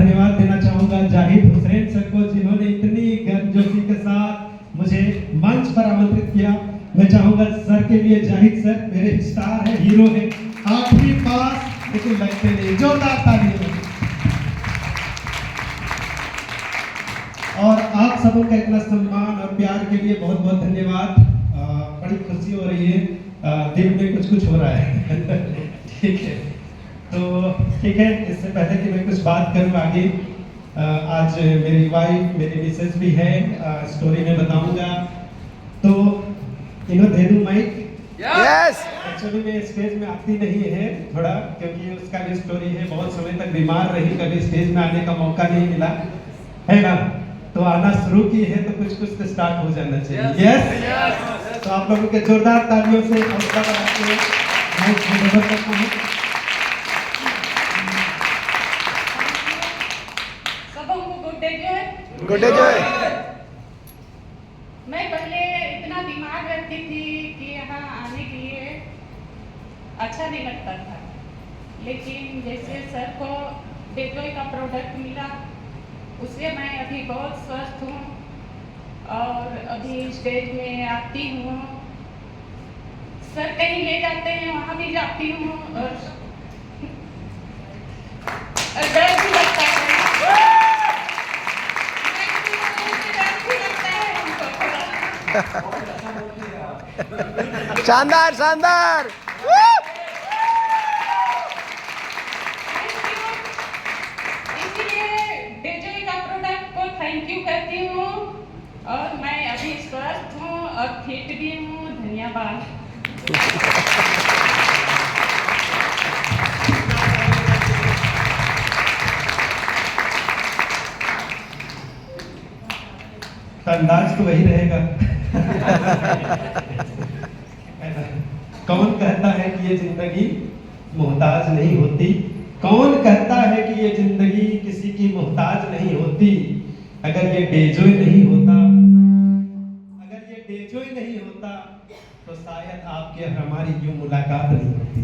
धन्यवाद देना चाहूंगा जाहिद हुसैन सर को, जिन्होंने इतनी गर्मजोशी के साथ मुझे मंच पर आमंत्रित किया। मैं चाहूंगा सर के लिए, जाहिद सर मेरे स्टार है, हीरो है, 8वीं पास लेकिन लगते नहीं, जोरदार तालियां। और आप सबों का इतना सम्मान और प्यार के लिए बहुत बहुत धन्यवाद। बड़ी खुशी हो रही है, दिल में कुछ कुछ हो रहा है। ठीक है, तो ठीक है, इससे पहले कि मैं कुछ बात करूं आगे, आज मेरी वाइफ, मेरी मिसेस भी है, स्टोरी में बताऊंगा। तो इन्हों दे दूं माइक। यस। एक्चुअली में स्टेज में आती नहीं है थोड़ा, क्योंकि उसका भी स्टोरी है, बहुत समय तक बीमार रही, कभी स्टेज में आने का मौका नहीं मिला है ना। तो आना शुरू की है तो कुछ कुछ तो स्टार्ट हो जाना चाहिए। यस। तो आप लोगों के जोरदार तालियों से हौसला बढ़ाते हुए मैं धन्यवाद करता हूं। गुड डे जय। मैं पहले इतना बीमार रहती थी कि यहाँ आने के लिए अच्छा नहीं लगता था, लेकिन जैसे सर को डेटॉय का प्रोडक्ट मिला, उससे मैं अभी बहुत स्वस्थ हूँ और अभी स्टेज में आती हूँ। सर कहीं ले जाते हैं वहाँ भी जाती हूँ और डर भी लगता है। शानदार शानदार। थैंक यू कहती हूँ और मैं अभी स्वस्थ हूँ और फिट भी हूँ। धन्यवाद। अंदाज तो वही रहेगा। कौन कहता है कि ये जिंदगी मोहताज नहीं होती? कौन कहता है कि ये जिंदगी किसी की मोहताज नहीं होती? अगर ये डेजोय नहीं होता, अगर ये डेजोय नहीं होता तो शायद आपके और हमारी यूं मुलाकात नहीं होती।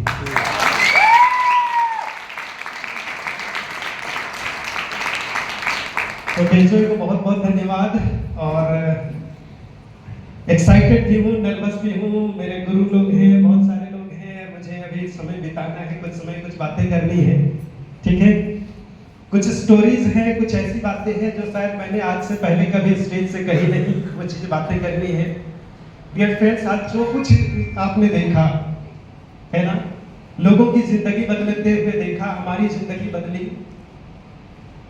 तो डेजोय को बहुत बहुत धन्यवाद। और एक्साइटेड भी हूँ, नर्वस भी हूँ। मेरे गुरु लोग हैं, बहुत सारे लोग हैं, मुझे अभी समय बिताना है, कुछ समय कुछ बातें करनी है। ठीक है, कुछ स्टोरीज हैं, कुछ ऐसी बातें हैं जो शायद मैंने आज से पहले कभी स्टेज से कही नहीं, वो चीज़ बातें करनी है। डियर फ्रेंड्स, आज जो कुछ आपने देखा है ना, लोगों की जिंदगी बदलते हुए देखा, हमारी जिंदगी बदली,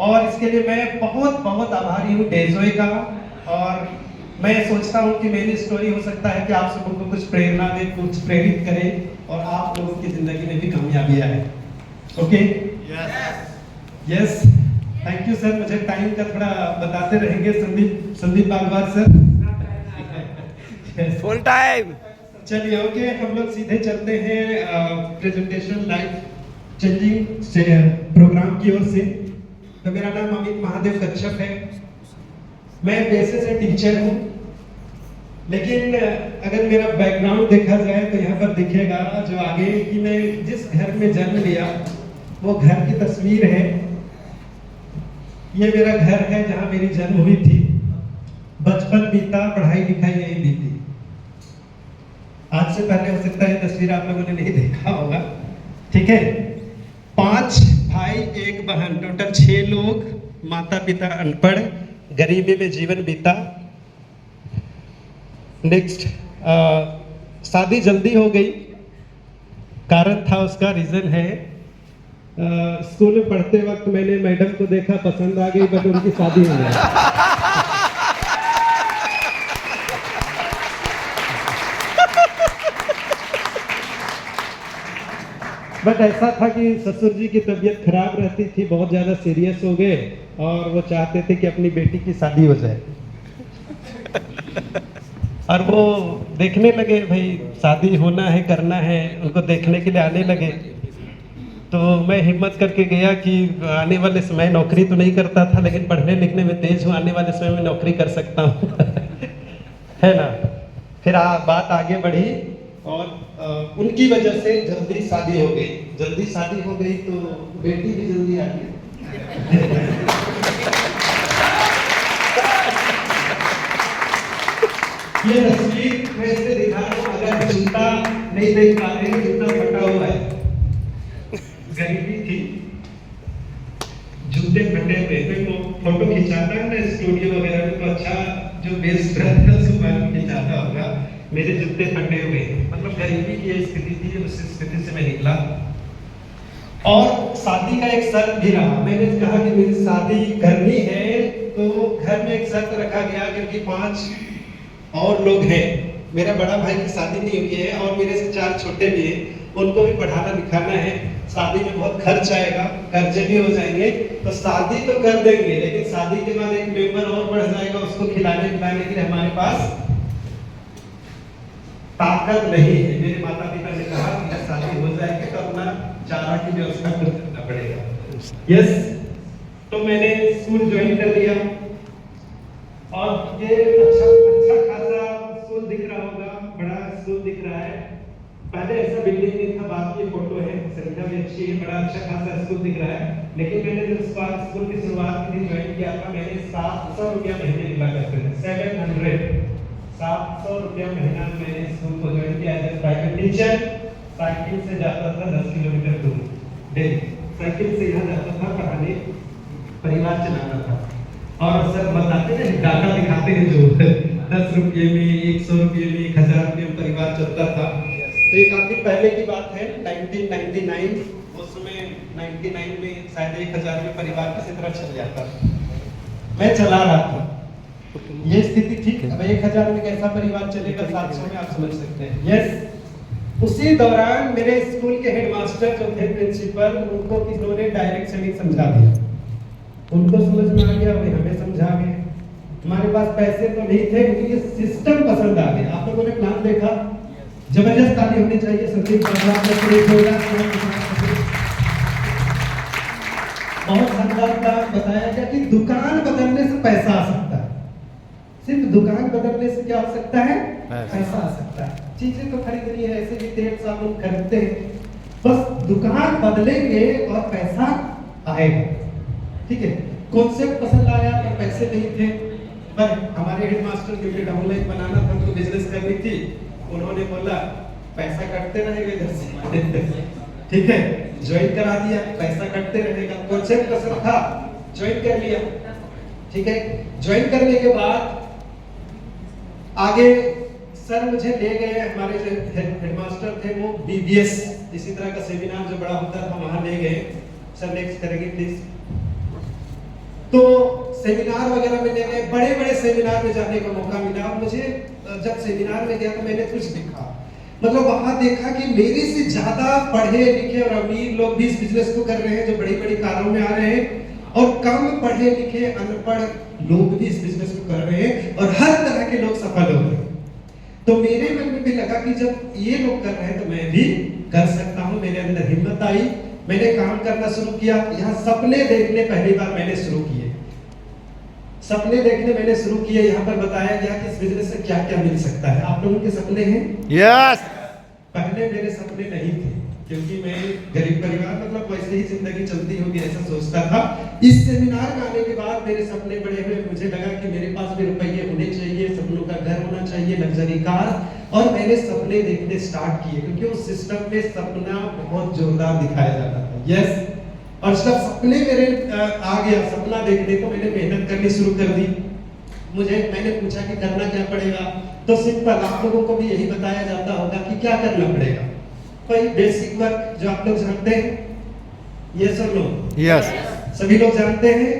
और इसके लिए मैं बहुत बहुत आभारी हूँ डेजोय का। और मैं सोचता हूँ कि मेरी स्टोरी हो सकता है कि आप सबको कुछ प्रेरणा दे, कुछ प्रेरित करे और आप लोगों की जिंदगी में भी कामयाबी आए। Okay, yes, thank you sir. मुझे टाइम का थोड़ा बताते रहेंगे Sandeep Bagwar sir. Full time. चलिए, ओके, हम लोग सीधे चलते हैं प्रेजेंटेशन लाइफ चेंजिंग प्रोग्राम की ओर से। तो मेरा नाम अमित महादेव कच्छप है। मैं पेशे से टीचर हूँ, लेकिन अगर मेरा बैकग्राउंड देखा जाए तो यहाँ पर दिखेगा जो आगे कि मैं जिस घर में जन्म लिया वो घर की तस्वीर है। ये मेरा घर है जहाँ मेरी जन्म हुई थी, बचपन बीता, पढ़ाई लिखाई यही बीती। आज से पहले हो सकता है तस्वीर आप लोगों ने नहीं देखा होगा। ठीक है, 5 भाई 1 बहन, टोटल 6 लोग, माता पिता अनपढ़, गरीबी में जीवन बीता। नेक्स्ट, शादी जल्दी हो गई, कारण था उसका, रीजन है स्कूल में पढ़ते वक्त मैंने मैडम को देखा, पसंद आ गई, बट उनकी शादी हो गई। बट ऐसा था कि ससुर जी की तबीयत खराब रहती थी, बहुत ज़्यादा सीरियस हो गए और वो चाहते थे कि अपनी बेटी की शादी हो जाए। और वो देखने लगे, भाई शादी होना है, करना है, उनको देखने के लिए आने लगे। तो मैं हिम्मत करके गया कि आने वाले समय नौकरी तो नहीं करता था, लेकिन पढ़ने लिखने में तेज हूँ, आने वाले समय में नौकरी कर सकता हूँ। है ना। फिर बात आगे बढ़ी और उनकी वजह से जल्दी शादी हो गई। जल्दी शादी हो गई तो बेटी भी जल्दी आ गई। ये तस्वीर मैं इसे दिखा रहा हूँ, अगर जूता नहीं देख पा रहे हैं, जूता फटा हुआ है, गरीबी थी, जूते फटे हुए थे, तो फोटो खिंचाता है ना स्टूडियो वगैरह में, तो अच्छा जो बेस्ट रहता है उसको मालूम खिंचाता होगा, मेरे जूते फटे हुए, मतलब गरीबी की ये स्थिति थी, उस स्थिति से मैं निकला। और शादी का एक शर्त भी रहा, मैंने कहा कि मेरी शादी करनी है, तो घर में एक शर्त रखा गया, क्योंकि 5 और लोग हैं, मेरा बड़ा भाई की शादी नहीं हुई है और मेरे से 4 छोटे भी हैं, उनको भी पढ़ाना लिखाना है, शादी में बहुत खर्च आएगा, कर्जे भी हो जाएंगे, तो शादी तो कर देंगे, लेकिन शादी के बाद एक मेंबर और बढ़ जाएगा, उसको खिलाने पिलाने के लिए हमारे पास ताकत नहीं है। मेरे माता पिता ने कहा कि शादी हो जाएगी तो अपना चारा की व्यवस्था करना पड़ेगा। यस, तो मैंने स्कूल ज्वाइन कर लिया और ये अच्छा खासा स्कूल दिख रहा होगा, बड़ा स्कूल दिख रहा है, पहले ऐसा बिल्डिंग नहीं था, बाद की फोटो है, संख्या भी अच्छी है, बड़ा अच्छा खासा स्कूल दिख रहा है। लेकिन मैंने जब स्कूल की शुरुआत की ज्वाइन किया था, मैंने 700 रुपया महीने मिला करते थे, 700 रुपया महीना मैंने स्कूल को ज्वाइन किया as a private teacher. Cycle से जाता था 10 किलोमीटर दूर डेली, साइकिल से यहाँ जाता था पढ़ाने, परिवार चलाना था। और सर बताते हैं डाटा दिखाते हैं जो 10 रुपये में, 100 रुपये में, 1000 रुपये में परिवार चलता था। तो ये काफी पहले की बात है, 1999, उस समय 99 में शायद 1000 में परिवार किसी तरह चल जाता, मैं चला रहा था, ये स्थिति थी। अब 1000 में कैसा परिवार चलेगा, 700 में आप समझ सकते हैं। यस, उसी दौरान मेरे स्कूल के हेडमास्टर जो थे, प्रिंसिपल, उनको किसी ने डायरेक्ट से नहीं समझा दिया, उनको समझ में आ गया, वही हमें समझा गए। हमारे पास पैसे तो नहीं थे, लेकिन ये सिस्टम पसंद आ गया। आप लोगों ने प्लान देखा, जबरदस्त ताली होनी चाहिए सबकी। बहुत शानदार बताया गया कि दुकान बदलने से पैसा आ सकता है, सिर्फ दुकान बदलने से क्या हो सकता है, पैसा आ सकता है। चीजें तो खरीदनी है, ऐसे भी तेल साबुन खरीदते हैं, बस दुकान बदलेंगे और पैसा आएगा। ठीक है, कॉन्सेप्ट पसंद आया पर पैसे नहीं थे, पर हमारे हेडमास्टर क्योंकि डाउनलाइन बनाना था, तो बिजनेस करनी थी, उन्होंने बोला पैसा कटते रहेगा इधर से ठीक है, ज्वाइन करा दिया, पैसा कटते रहेगा, कॉन्सेप्ट पसंद था, ज्वाइन कर लिया। ठीक है, ज्वाइन करने के बाद आगे सर मुझे ले गए, हमारे जो हेडमास्टर थे वो बीबीएस इसी तरह का सेमिनार जो बड़ा होता था वहां ले गए। सर नेक्स्ट करेंगे प्लीज। तो सेमिनार वगैरह में ले गए, बड़े बड़े सेमिनार में जाने का मौका मिला मुझे। जब सेमिनार में गया तो मैंने कुछ देखा, मतलब वहां देखा कि मेरे से ज्यादा पढ़े लिखे और अमीर लोग भी इस बिजनेस को कर रहे हैं, जो बड़ी बड़ी कारों में आ रहे हैं, और कम पढ़े लिखे अनपढ़ लोग भी इस बिजनेस को कर रहे हैं, और हर तरह के लोग सफल हो रहे हैं। तो मेरे मन में भी लगा कि जब ये लोग कर रहे हैं तो मैं भी कर सकता हूं। मेरे अंदर हिम्मत आई, मैंने काम करना शुरू किया। यहाँ सपने देखने पहली बार मैंने शुरू किए, सपने देखने मैंने शुरू किए। यहाँ पर बताया गया कि इस बिजनेस से क्या क्या मिल सकता है। आप लोगों के सपने हैं? यस। पहले मेरे सपने नहीं थे, क्योंकि मैं गरीब परिवार, मतलब वैसे ही जिंदगी चलती होगी ऐसा सोचता था। इस सेमिनार में आने के बाद मेरे सपने बड़े हुए, मुझे लगा कि मेरे पास भी रुपये होने चाहिए, सपनों का घर होना चाहिए, लग्जरी कार, और मैंने सपने देखने स्टार्ट किए, क्योंकि उस सिस्टम में सपना बहुत जोरदार दिखाया जाता था। यस, और जब सपने मेरे आ गया सपना देखने, तो मैंने मेहनत करनी शुरू कर दी। मैंने पूछा कि करना क्या पड़ेगा, तो सिंपल, आप लोगों को भी यही बताया जाता होगा कि क्या करना पड़ेगा। कोई बेसिक वर्क जो आप लोग जानते हैं, यस और नो? यस। सभी लोग जानते हैं?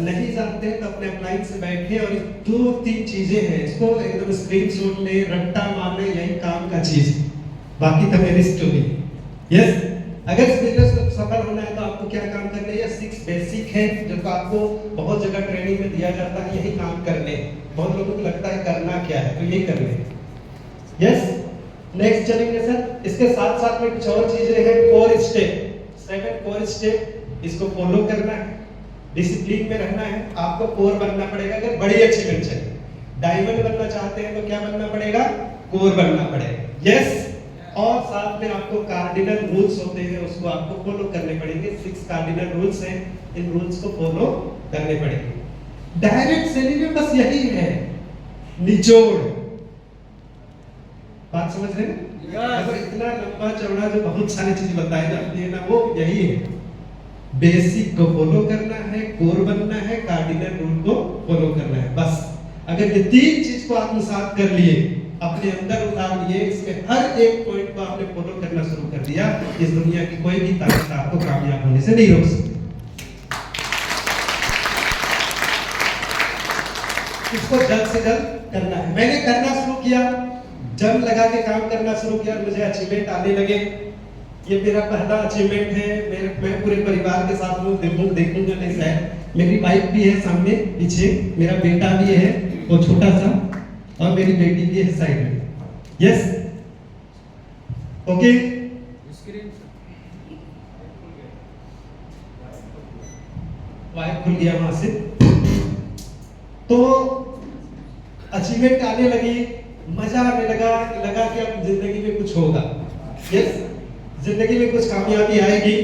नहीं जानते हैं तो अपने अप्लाइंस से बैठे, और 2-3 चीजें हैं, इसको एकदम स्क्रीनशॉट ले, रट्टा मार ले, यही काम का चीज, बाकी तो मेरी स्टोरी। यस, अगर इस बिजनेस में सफल होना है तो आपको क्या काम करने हैं? 6 बेसिक है जो आपको बहुत जगह ट्रेनिंग में दिया जाता है, यही काम करने। बहुत लोगों को लगता है करना क्या है, तो यही करने। यस, नेक्स्ट चलेंगे सर। इसके साथ साथ में कुछ और चीजें हैं, कोर स्टेप, 7 कोर स्टेप, इसको फॉलो करना है, डिसिप्लिन में रहना है, आपको कोर बनना पड़ेगा। अगर बड़ी अचीवमेंट चाहिए, डायमंड बनना चाहते हैं तो क्या बनना पड़ेगा? कोर बनना पड़ेगा। यस, और साथ में आपको कार्डिनल रूल्स होते हैं, उसको आपको फॉलो करने पड़ेंगे। 6 कार्डिनल रूल्स हैं, इन रूल्स को फॉलो करने पड़ेंगे। डायरेक्ट सेलिंग में बस यही है निचोड़, बात समझ रहे हैं? अगर इतना लंबा चौड़ा जो बहुत सारी चीज बताई जाती है ना, वो यही है, बेसिक को फॉलो करना है, कोर बनना है, कार्डिनल रूल को फॉलो करना है, बस। अगर ये तीन चीज को आत्मसात कर लिए, अपने अंदर उतार लिए, इसमें हर एक पॉइंट को आपने फॉलो करना शुरू कर दिया, इस दुनिया की कोई भी ताकत आपको कामयाब होने से नहीं रोक सकती। इसको जल्द से जल्द करना है। मैंने करना शुरू किया, जम लगा के काम करना शुरू किया, मुझे अचीवमेंट आने लगे। ये मेरा पहला अचीवमेंट है। मैं पूरे परिवार के साथ हूँ, देखूंगा नहीं शायद। मेरी वाइफ भी है सामने पीछे, मेरा बेटा भी है वो छोटा सा, और मेरी बेटी भी है साइड में। Yes, okay. वाइफ खुल गया वहां से, तो अचीवमेंट आने लगी, मजा आने लगा कि अब जिंदगी में कुछ होगा। यस, जिंदगी में कुछ कामयाबी आएगी।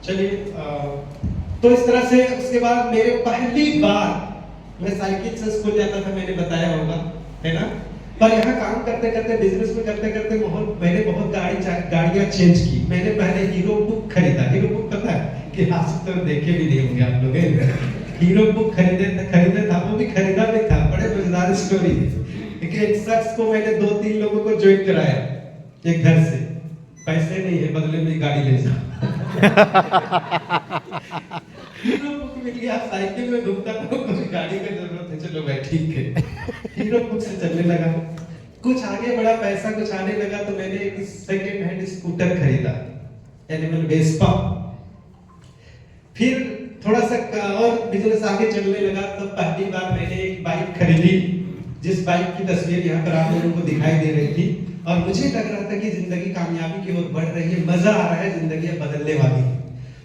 चलिए, तो इस तरह से उसके बाद मेरे पहली बार मैं साइकिल से स्कूल जाता था, मैंने बताया होगा, है ना। पर यहाँ काम करते करते, बिजनेस में करते करते मैंने बहुत गाड़ियां चेंज की। मैंने पहले हीरो बुक खरीदा। हीरो बुक पता है कि आज तक देखे भी नहीं होंगे आप लोग। हीरो बुक खरीदा था, वो भी खरीदा नहीं था, बड़े मजेदार स्टोरी है। एक शख्स को मैंने 2-3 लोगों को ज्वाइन कराया एक घर से, पैसे नहीं है, बदले में गाड़ी ले जा। हीरो बुक मिल गया, साइकिल में घूमता था, कोई गाड़ी का जरूरत है, चलो भाई ठीक है। हीरो बुक से चलने लगा, कुछ आगे बड़ा पैसा कुछ आने लगा, तो मैंने एक सेकेंड हैंड स्कूटर खरीदा, एनिमल वेस्पा। फिर थोड़ा सा और बिजनेस आगे चलने लगा, तो पहली बार मैंने एक बाइक खरीदी, जिस बाइक की तस्वीर यहाँ पर आप लोगों को दिखाई दे रही थी, और मुझे लग रहा था कि जिंदगी कामयाबी की ओर बढ़ रही है, मजा आ रहा है, जिंदगी बदलने वाली है।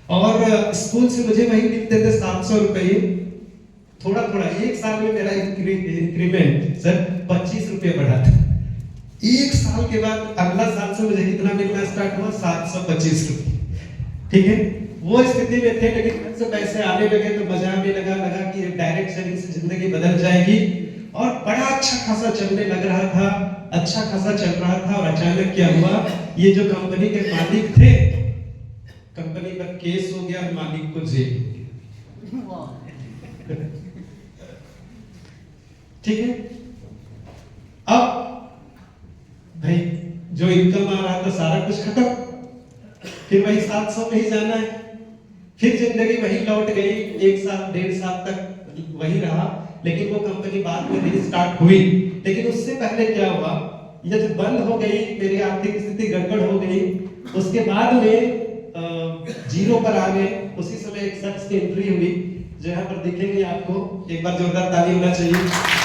और स्कूल से मुझे वही मिलते थे 700 रुपये, थोड़ा थोड़ा। एक साल में मेरा इंक्रीमेंट सर 25 रुपये बढ़ा था। एक साल के बाद अगला साल से मुझे कितना मिलना स्टार्ट हुआ, 725 रुपये। ठीक है, वो स्थिति में थे, लेकिन से पैसे आने लगे तो मजा आने लगा कि डायरेक्ट सेलिंग से जिंदगी बदल जाएगी। और बड़ा अच्छा खासा चलने लग रहा था, अच्छा खासा चल रहा था। और अचानक क्या हुआ, ये जो कंपनी के मालिक थे, कंपनी पर केस हो गया, मालिक को जेल। ठीक है, अब भाई जो इनकम आ रहा था सारा कुछ खत्म, फिर वही 700 में ही जाना है। फिर जिंदगी वही लौट गई, 1 साल 1.5 साल तक वही रहा, लेकिन वो कंपनी बाद में रीस्टार्ट हुई। लेकिन उससे पहले क्या हुआ, ये जब बंद हो गई, मेरी आर्थिक स्थिति गड़बड़ हो गई, उसके बाद में जीरो पर आ गए। उसी समय एक शख्स की एंट्री हुई, जो यहाँ पर दिखेंगे आपको, एक बार जोरदार ताली होना चाहिए।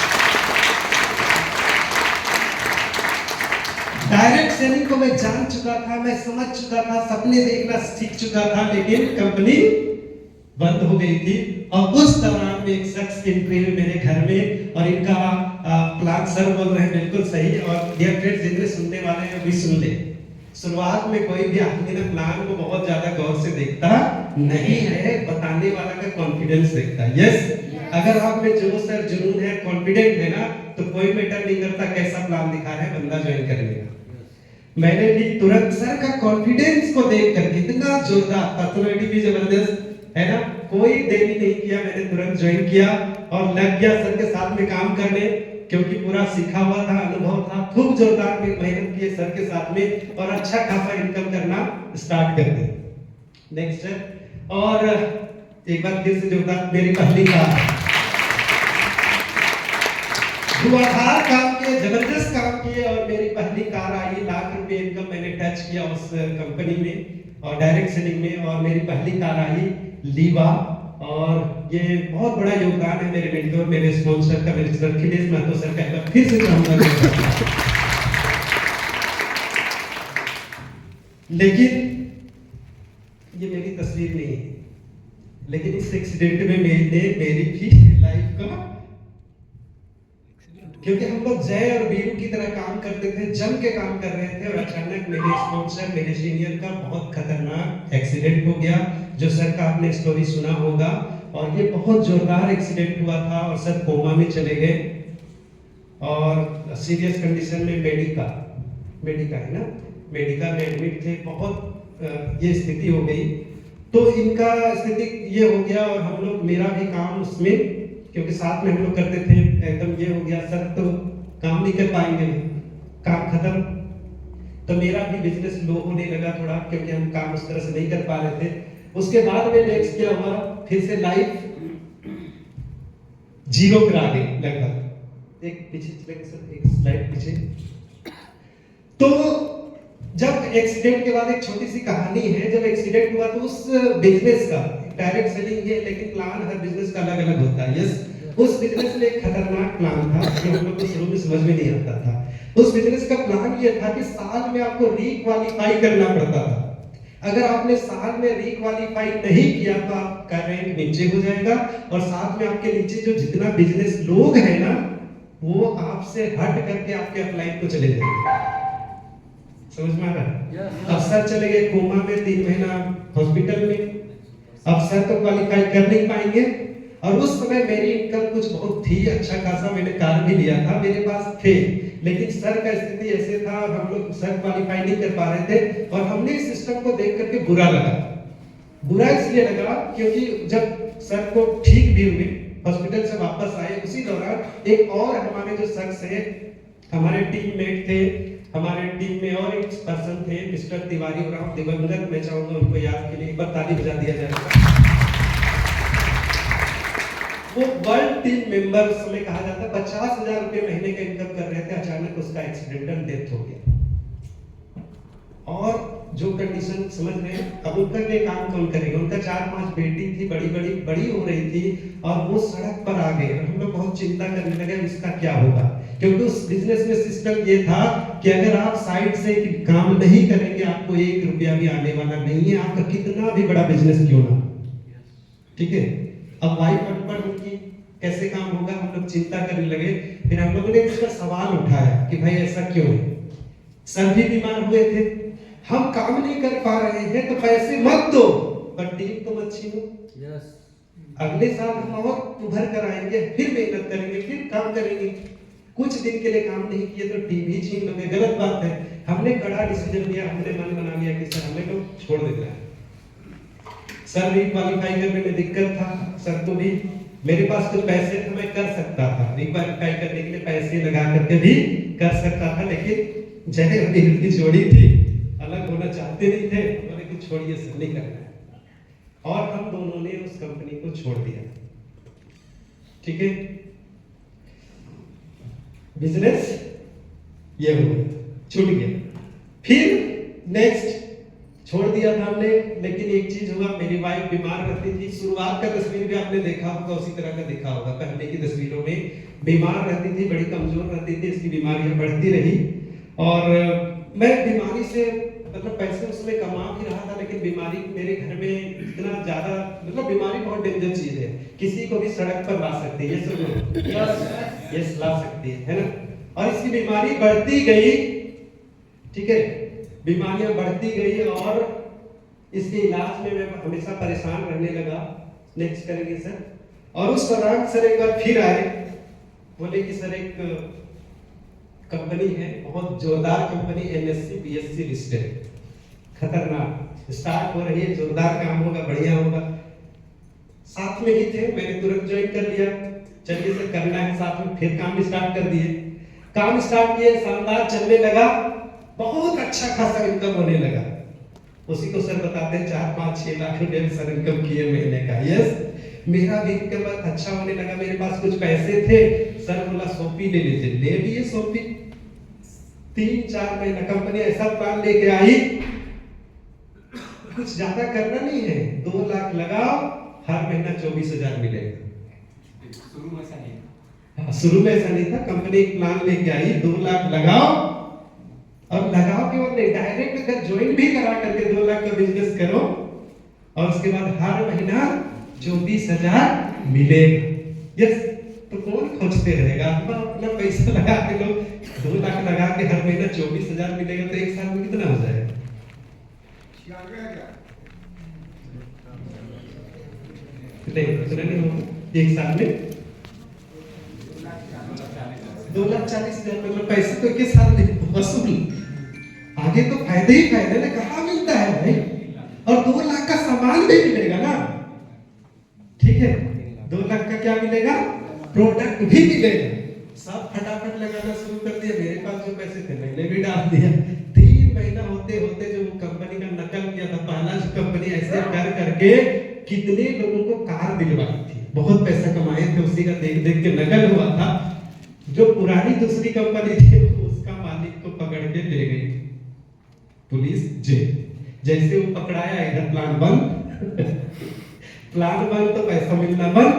डायरेक्ट सेलिंग को मैं जान चुका था, मैं समझ चुका था, सपने देखना सीख चुका था, लेकिन कंपनी बंद हो गई थी। और उस दौरान में एक शख्स की एंट्री हुई मेरे घर में, और इनका प्लान सर बोल रहे हैं बिल्कुल सही, और डियर फ्रेंड्स जितने सुनने वाले हैं भी सुन ले। शुरुआत में कोई भी आदमी ना प्लान को बहुत ज्यादा गौर से देखता नहीं है, बताने वाला का कॉन्फिडेंस देखता है। यस, अगर आप में जोश और जुनून है, कॉन्फिडेंट है ना, तो कोई मैटर नहीं करता कैसा प्लान दिखा है, बंदा ज्वाइन कर लेगा। मैंने भी तुरंत सर का कॉन्फिडेंस को देख करके, इतना जोरदार, पर्सनालिटी भी जबरदस्त है ना, कोई देरी नहीं किया, मैंने तुरंत ज्वाइन किया और लग गया सर के साथ में काम करने, क्योंकि पूरा सीखा हुआ था, अनुभव था। खूब जोरदार मेहनत किए सर के साथ में, और अच्छा खासा इनकम करना स्टार्ट कर दी। नेक्स्ट, और एक बार फिर से जोरदार, मेरी पहली कार, धुआंधार काम किए, जबरदस्त काम किए, और मेरी पहली कार आई। ₹1,00,000 इनकम मैंने टच किया उस कंपनी में और डायरेक्ट सेलिंग में, और मेरी पहली कार आई लीवा। और ये बहुत बड़ा योगदान है मेरे मेंटर, मेरे स्पॉन्सर का, मेरे सर अखिलेश महतो सर का, फिर से चाहूंगा। लेकिन ये मेरी तस्वीर नहीं है, लेकिन इस एक्सीडेंट में मेरी भी लाइफ का, क्योंकि हम लोग जय और वीरू की तरह काम करते थे, जम के काम कर रहे थे, और अचानक मेरे स्पॉन्सर, मेरे सीनियर का बहुत खतरनाक एक्सीडेंट हो गया, जो सर का आपने स्टोरी सुना होगा। और ये बहुत जोरदार एक्सीडेंट हुआ था, और सर कोमा में चले गए। और सीरियस कंडीशन में मेडिका है ना, मेडिका में एडमिट थे। बहुत ये स्थिति हो गई, तो इनका स्थिति ये हो गया और हम लोग, मेरा भी काम उसमें, क्योंकि साथ में हम लोग करते थे, एकदम ये हो गया सर तो काम नहीं कर पाएंगे, काम खत्म। तो मेरा भी बिजनेस लो होने लगा थोड़ा, क्योंकि हम काम उस तरह से नहीं कर पा रहे थे। उसके बाद में नेक्स्ट क्या हुआ, फिर से लाइफ जीरो पर आ गई लगभग। एक पीछे चलेंगे सर, एक स्लाइड पीछे। तो जब एक्सीडेंट के बाद एक छोटी सी कहानी है, जब एक्सीडेंट हुआ तो उस बिजनेस का डायरेक्ट सेलिंग है, लेकिन प्लान हर बिजनेस का अलग अलग होता है। यस, उस बिजनेस में एक खतरनाक प्लान था कि हम लोग को शुरू में समझ में नहीं आता था। उस बिजनेस का प्लान ये था कि साल में आपको रीक्वालीफाई करना पड़ता था। अगर आपने साल में रीक्वालीफाई नहीं किया तो आपका रैंक नीचे हो जाएगा, और साथ में आपके नीचे जो जितना बिजनेस लोग हैं ना, वो आपसे हट करके आपके अपलाइन को चले जाएंगे। समझ में आ रहा है? अफसर चले गए कोमा में 3 महीना हॉस्पिटल में, अफसर तो क्वालिफाई कर नहीं पाएंगे। और उस समय मेरी इनकम कुछ बहुत थी, अच्छा खासा मैंने कार भी लिया था, मेरे पास थे, लेकिन सर का स्थिति ऐसे था, हम लोग सर क्वालिफाई नहीं कर पा रहे थे। और हमने इस सिस्टम को देख करके बुरा लगा। बुरा इसलिए लगा क्योंकि जब सर को ठीक भी हुए, हॉस्पिटल से वापस आए, उसी दौरान एक और हमारे जो शख्स है, हमारे टीममेट थे, हमारे टीम में और एक पर्सन थे मिस्टर तिवारी, और आप दिवंगत, मैं चाहूंगा उनको याद के लिए एक बार ताली बजा दिया जाए। वो वर्ल्ड टीम मेंबर में कहा जाता है, 50,000 रुपए महीने का इनकम कर रहे थे, अचानक उसका एक्सीडेंटल डेथ हो गया। और जो कंडीशन समझ रहे हैं, अब उनका ये काम कौन करेगा? उनका 4-5 बेटी थी, बड़ी हो रही थी, और वो सड़क पर आ गए। हम लोग बहुत चिंता करने लगे इसका क्या होगा, क्योंकि उस बिजनेस में सिस्टम ये था कि अगर आप साइड से काम नहीं करेंगे, आपको 1 रुपया भी आने वाला नहीं है, आपका कितना भी बड़ा बिजनेस क्यों ना। ठीक है, अब वाइफ पर उनकी कैसे काम होगा, हम लोग चिंता करने लगे। फिर हम लोगों ने इसका सवाल उठाया कि भाई ऐसा क्यों है? सर भी बीमार हुए थे, हम काम नहीं कर पा रहे हैं तो पैसे मत दो, पर टीम तो मत छीनो। अगले साल हम और उभर कर आएंगे, फिर मेहनत करेंगे, फिर काम करेंगे। कुछ दिन के लिए काम नहीं किए तो टीम ही छीन लोगे, गलत बात है। हमने कड़ा डिसीजन लिया, हमने मन बना लिया कि सर हमें तो छोड़ देना है। सर रीक्वालीफाई करने में दिक्कत था, सर को भी, मेरे पास कुछ पैसे थे, मैं कर सकता था रीक्वालीफाई करने के लिए, पैसे लगा करके भी कर सकता था, लेकिन जय दिल की जोड़ी थी, अलग होना चाहते नहीं थे, बोले कि छोड़िए सर, नहीं करना है। और हम दोनों ने उस कंपनी को छोड़ दिया। ठीक है, बिजनेस ये हो गया, छूट गया। फिर नेक्स्ट छोड़ दिया था हमने, लेकिन एक चीज हुआ, मेरी वाइफ बीमार रहती थी। शुरुआत का तस्वीर भी आपने देखा होगा, उसी तरह का देखा होगा, पहले की तस्वीरों में बीमार रहती थी, बड़ी कमजोर रहती थी, इसकी बीमारियां बढ़ती रही। और मैं बीमारी से, मतलब पैसे उसमें कमा भी रहा था, लेकिन बीमारी मेरे घर में इतना ज्यादा, मतलब बीमारी बहुत डेंजर चीज है, किसी को भी सड़क पर ला सकती है, यस ला सकती है ना। और इसकी बीमारी बढ़ती गई, ठीक है, बीमारियां बढ़ती गई, और इसके इलाज में मैं हमेशा परेशान रहने लगा। नेक्स्ट करेंगे सर। और उस दौरान सर एक बार फिर आए, बोले कि सर एक कंपनी है, बहुत जोरदार कंपनी, MSc BSc लिस्टेड, खतरनाक, स्टार्ट हो रही है, जोरदार काम होगा, बढ़िया होगा। साथ में ही थे, मैंने तुरंत ज्वाइन कर लिया, चलिए सर करना है साथ में। फिर काम स्टार्ट कर दिए, काम स्टार्ट किए, शानदार चलने लगा, बहुत अच्छा खासा इनकम होने लगा। उसी को सर बताते हैं 4-5-6 लाख रुपए सर इनकम किए महीने का। यस, मेरा भी इनकम अच्छा होने लगा, मेरे पास कुछ पैसे थे। सर बोला सोपी ले लीजिए, ले लिए सोपी। 3-4 महीना कंपनी ऐसा प्लान लेके आई, कुछ ज्यादा करना नहीं है, 2 लाख लगाओ, हर महीना 24,000 मिलेगा। शुरू में ऐसा नहीं था, कंपनी एक प्लान लेके आई, 2 लाख लगाओ, और लगाओ के बाद डायरेक्ट अगर ज्वाइन भी करा करके 2 लाख का बिजनेस करो, और उसके बाद हर महीना 24,000 मिलेगा। यस, तो कौन खोजते रहेगा? अपना पैसा लगा के लोग 2 लाख लगा के हर महीना 24,000 मिलेगा, तो एक साल में कितना हो जाएगा? नहीं, इतना नहीं होगा, एक साल में 2,40,000 40,000 मतलब पैसे तो के साथ वसूल, आगे तो फायदे ही फायदे ना, कहाँ मिलता है भाई। और 2 लाख का सामान भी मिलेगा ना, ठीक है, 2 लाख का क्या मिलेगा, प्रोडक्ट भी मिलेगा। सब फटाफट लगाना शुरू कर दिया, मेरे पास जो पैसे थे मैंने भी डाल दिया। 3 महीना होते होते जो कंपनी का नकल किया था, पहला जो कंपनी ऐसे कर करके कितने लोगों को कार दिलवाई थी, बहुत पैसा कमाए थे, उसी का देख देख के नकल हुआ था। जो पुरानी दूसरी कंपनी थी उसका मालिक को पकड़ के ले गई पुलिस जेल। जैसे वो पकड़ाया, इधर प्लान बंद प्लान बंद तो पैसा मिलना बंद,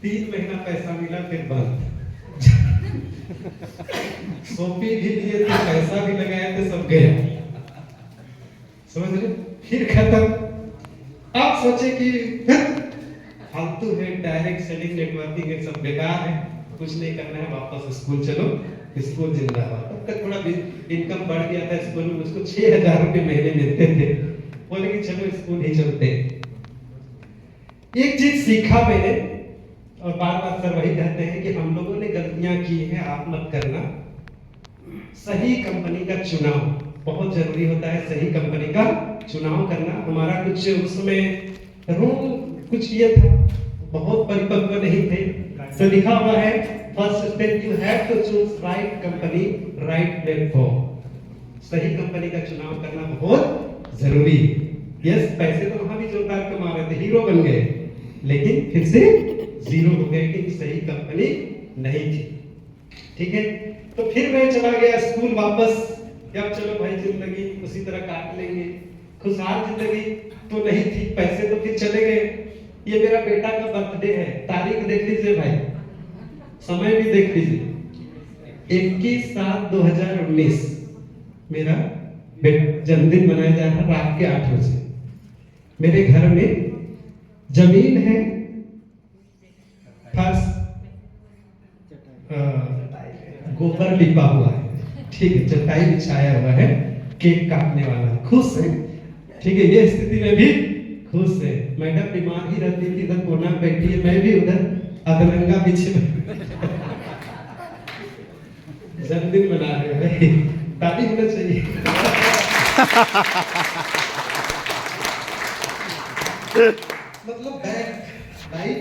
3 महीना पैसा मिला फिर बंद। सोपी भी लिए थे, पैसा भी लगाए थे, सब गया, समझ रहे, फिर खत्म। आप सोचे कि फालतू है, डायरेक्ट सेलिंग नेटवर्किंग ये सब बेकार है, कुछ नहीं करना है, वापस स्कूल चलो, स्कूल जिंदाबाद। तब तक थोड़ा इनकम बढ़ गया था, स्कूल में उसको 6,000 रुपए महीने मिलते थे, बोले कि चलो स्कूल ही चलते। एक चीज सीखा मैंने, और बार बार सर वही कहते हैं कि हम लोगों ने गलतियां की हैं, आप मत करना। सही कंपनी का चुनाव बहुत जरूरी होता है, सही कंपनी का चुनाव करना। हमारा कुछ उसमें रूल कुछ ये था, बहुत परिपक्व नहीं थे, तो लिखा हुआ है first step you have to choose right company right platform. सही कंपनी का चुनाव करना बहुत जरूरी है। यस, पैसे तो वहां भी जोरदार कमा रहे थे, हीरो बन गए, लेकिन फिर से जीरो हो गए कि सही कंपनी नहीं थी, ठीक है। तो फिर मैं चला गया स्कूल वापस, अब चलो भाई जिंदगी उसी तरह काट लेंगे, खुशहाल जिंदगी तो नहीं थी, पैसे तो फिर चले गए। ये मेरा बेटा का बर्थडे है, तारीख देख लीजिए भाई, समय भी देख लीजिए, 21/7/2019 मेरा जन्मदिन मनाया जा रहा है रात के 8 बजे। मेरे घर में जमीन है, फर्श गोबर लिपा हुआ है, ठीक है, चटाई बिछाया हुआ है, केक काटने वाला, खुश है, ठीक है। ये स्थिति में भी खुश है। मैडम बीमार ही रहती थी, इधर कोना बैठी है, मैं भी उधर अधरंगा पीछे जन्मदिन मना रहे भाई, ताली होना चाहिए। मतलब लाइफ